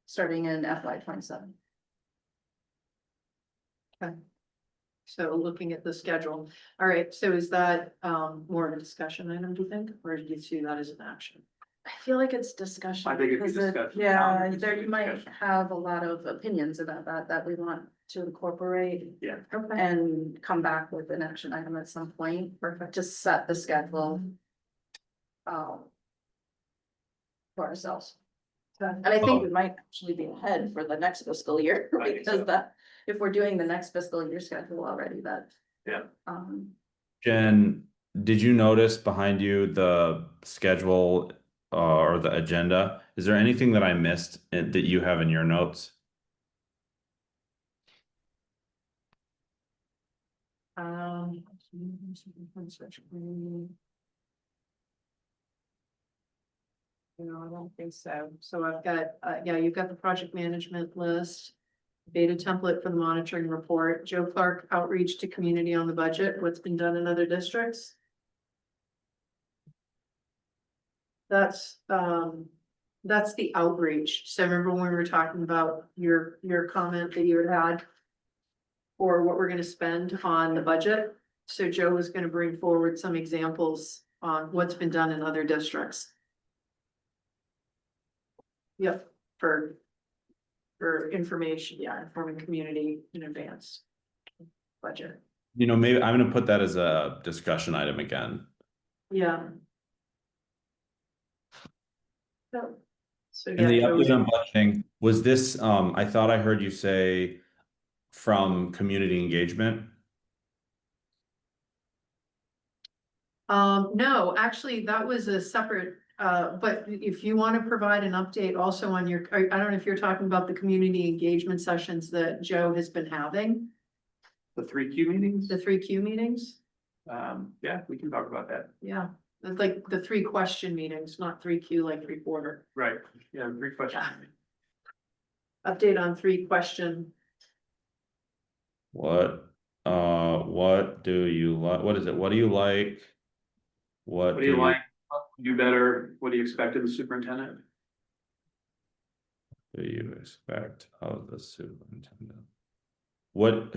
Speaker 2: Starting in FY 27.
Speaker 3: Okay. So looking at the schedule, all right, so is that more of a discussion item, do you think, or do you see that as an action?
Speaker 2: I feel like it's discussion.
Speaker 7: I think it'd be
Speaker 2: because
Speaker 7: discussion.
Speaker 2: Yeah, there you might
Speaker 7: Discussion.
Speaker 2: have a lot of opinions about that we want to incorporate.
Speaker 7: Yeah.
Speaker 2: And come back with an action item at some point, to set the schedule. For ourselves. And I think we might actually be ahead for the next fiscal year,
Speaker 7: I think
Speaker 2: because
Speaker 7: so.
Speaker 2: if we're doing the next fiscal year schedule already, that.
Speaker 7: Yeah.
Speaker 4: Jen, did you notice behind you the schedule or the agenda? Is there anything that I missed that you have in your notes?
Speaker 3: No, I don't think so. So I've got, yeah, you've got the project management list. Beta template for the monitoring report, Joe Clark outreach to community on the budget, what's been done in other districts. That's the outreach. So remember when we were talking about your comment that you had. Or what we're gonna spend on the budget. So Joe was gonna bring forward some examples on what's been done in other districts. Yep, for information, yeah, informing community in advance. Budget,
Speaker 4: You know, maybe I'm gonna put that as a discussion item again.
Speaker 3: yeah. So,
Speaker 4: And
Speaker 3: yeah,
Speaker 4: the
Speaker 3: Joe-
Speaker 4: update on budgeting, was this, I thought I heard you say from community engagement?
Speaker 3: No, actually, that was a separate, but if you want to provide an update also on your, I don't know if you're talking about the community engagement sessions that Joe has been having,
Speaker 7: The 3Q meetings?
Speaker 3: the 3Q meetings.
Speaker 7: Yeah, we can talk about that.
Speaker 3: Yeah, it's like the 3 question meetings, not 3Q like 3/4.
Speaker 7: Right, yeah, great question.
Speaker 3: Update on 3 question.
Speaker 4: What do you like? What is it? What do you like?
Speaker 7: What do you like? Do better? What do you expect of the superintendent?
Speaker 4: Do you expect of the superintendent? What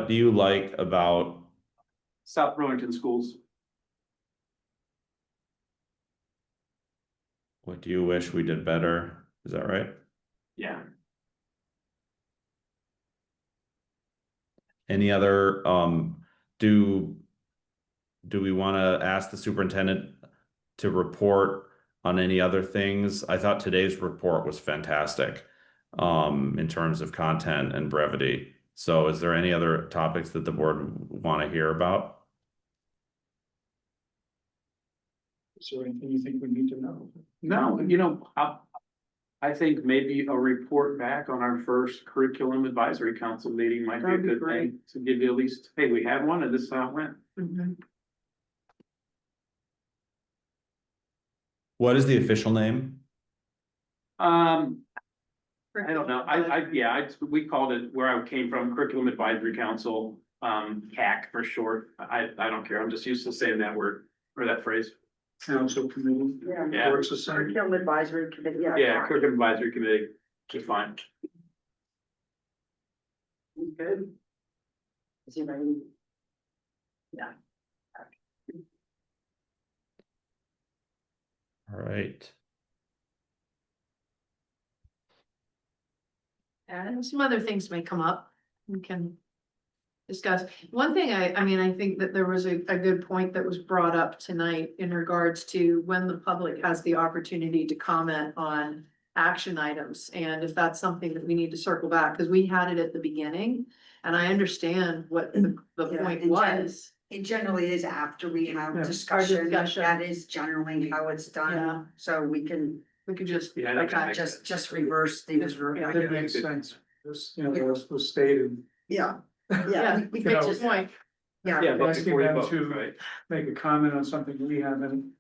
Speaker 4: do you like about?
Speaker 7: South Burlington schools.
Speaker 4: What do you wish we did better? Is that right?
Speaker 7: Yeah.
Speaker 4: Any other, do we want to ask the superintendent to report on any other things? I thought today's report was fantastic, in terms of content and brevity. So is there any other topics that the board want to hear about?
Speaker 13: Is there anything you think we need to know?
Speaker 7: No, you know, I think maybe a report back on our first curriculum advisory council meeting might be a
Speaker 3: That'd be
Speaker 7: good
Speaker 3: great.
Speaker 7: thing to give you at least, hey, we had one and this is how it went.
Speaker 4: What is the official name?
Speaker 7: I don't know. We called it where I came from, Curriculum Advisory Council, CAC for short. I don't care. I'm just used to saying that word or that phrase.
Speaker 13: council committee.
Speaker 7: Yeah.
Speaker 13: Works the same.
Speaker 6: Curriculum advisory committee,
Speaker 7: Yeah, curriculum advisory committee, just fine.
Speaker 6: Good. Is he ready?
Speaker 4: All right.
Speaker 3: And some other things may come up, we can discuss. One thing I mean, I think that there was a good point that was brought up tonight in regards to when the public has the opportunity to comment on action items, and if that's something that we need to circle back, because we had it at the beginning, and I understand what the
Speaker 6: Yeah,
Speaker 3: point
Speaker 6: and
Speaker 3: was.
Speaker 6: It generally is after we have
Speaker 13: Yeah.
Speaker 6: discussion,
Speaker 3: discussion.
Speaker 6: that is generally how it's
Speaker 3: Yeah.
Speaker 6: done, so we can
Speaker 3: We could just.
Speaker 7: Yeah, I think that
Speaker 3: okay.
Speaker 7: makes
Speaker 6: just reverse the.
Speaker 3: Yeah.
Speaker 13: That makes sense. This, you know, was stated.
Speaker 6: Yeah,
Speaker 3: Yeah,
Speaker 6: yeah, we
Speaker 3: good
Speaker 6: could just,
Speaker 3: point.
Speaker 6: yeah.
Speaker 7: Yeah, but
Speaker 13: Asking
Speaker 7: before you
Speaker 13: them
Speaker 7: vote,
Speaker 13: to-
Speaker 7: right?
Speaker 13: Make a comment on something we haven't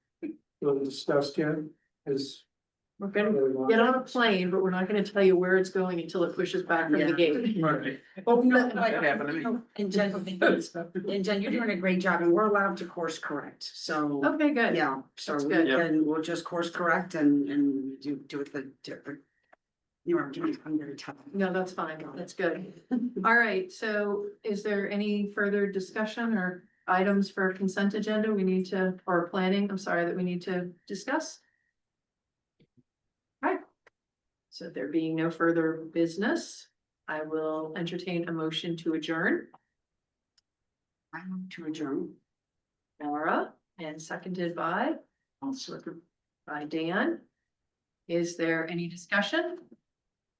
Speaker 13: really discussed yet is.
Speaker 3: We're gonna get on a plane, but we're not gonna tell you where it's going until it pushes back from the
Speaker 6: Yeah.
Speaker 3: gate.
Speaker 13: Right.
Speaker 6: Oh, no, like,
Speaker 7: That happened to me.
Speaker 6: you know, and Jen, you're doing a great job, and we're allowed to course correct, so.
Speaker 3: Okay, good.
Speaker 6: Yeah, so
Speaker 3: That's
Speaker 6: we
Speaker 3: good.
Speaker 6: can, we'll just course correct and do it the different. You know, I'm gonna tell.
Speaker 3: No, that's fine. That's good. All right, so is there any further discussion or items for consent agenda we need to, or planning, I'm sorry, that we need to discuss? All right. So there being no further business, I will entertain a motion to adjourn.
Speaker 6: I move to adjourn.
Speaker 3: Laura, and seconded by Dan. Is there any discussion?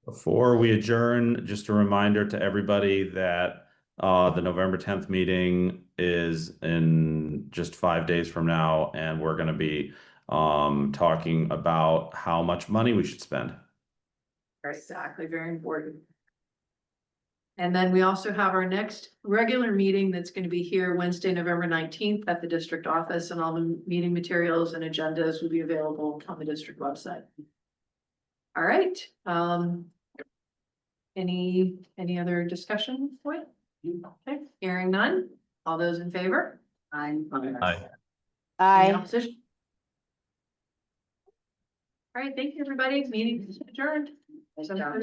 Speaker 4: Before we adjourn, just a reminder to everybody that the November 10th meeting is in just 5 days from now, and we're going to be talking about how much money we should spend.
Speaker 3: Exactly, very important. And then we also have our next regular meeting that's going to be here Wednesday, November 19th at the district office, and all the meeting materials and agendas will be available on the district website. All right, any other discussion point? Okay, hearing none. All those in favor?
Speaker 6: I'm.
Speaker 3: Any opposition? All right, thank you, everybody. Meeting is adjourned.
Speaker 6: Nice job.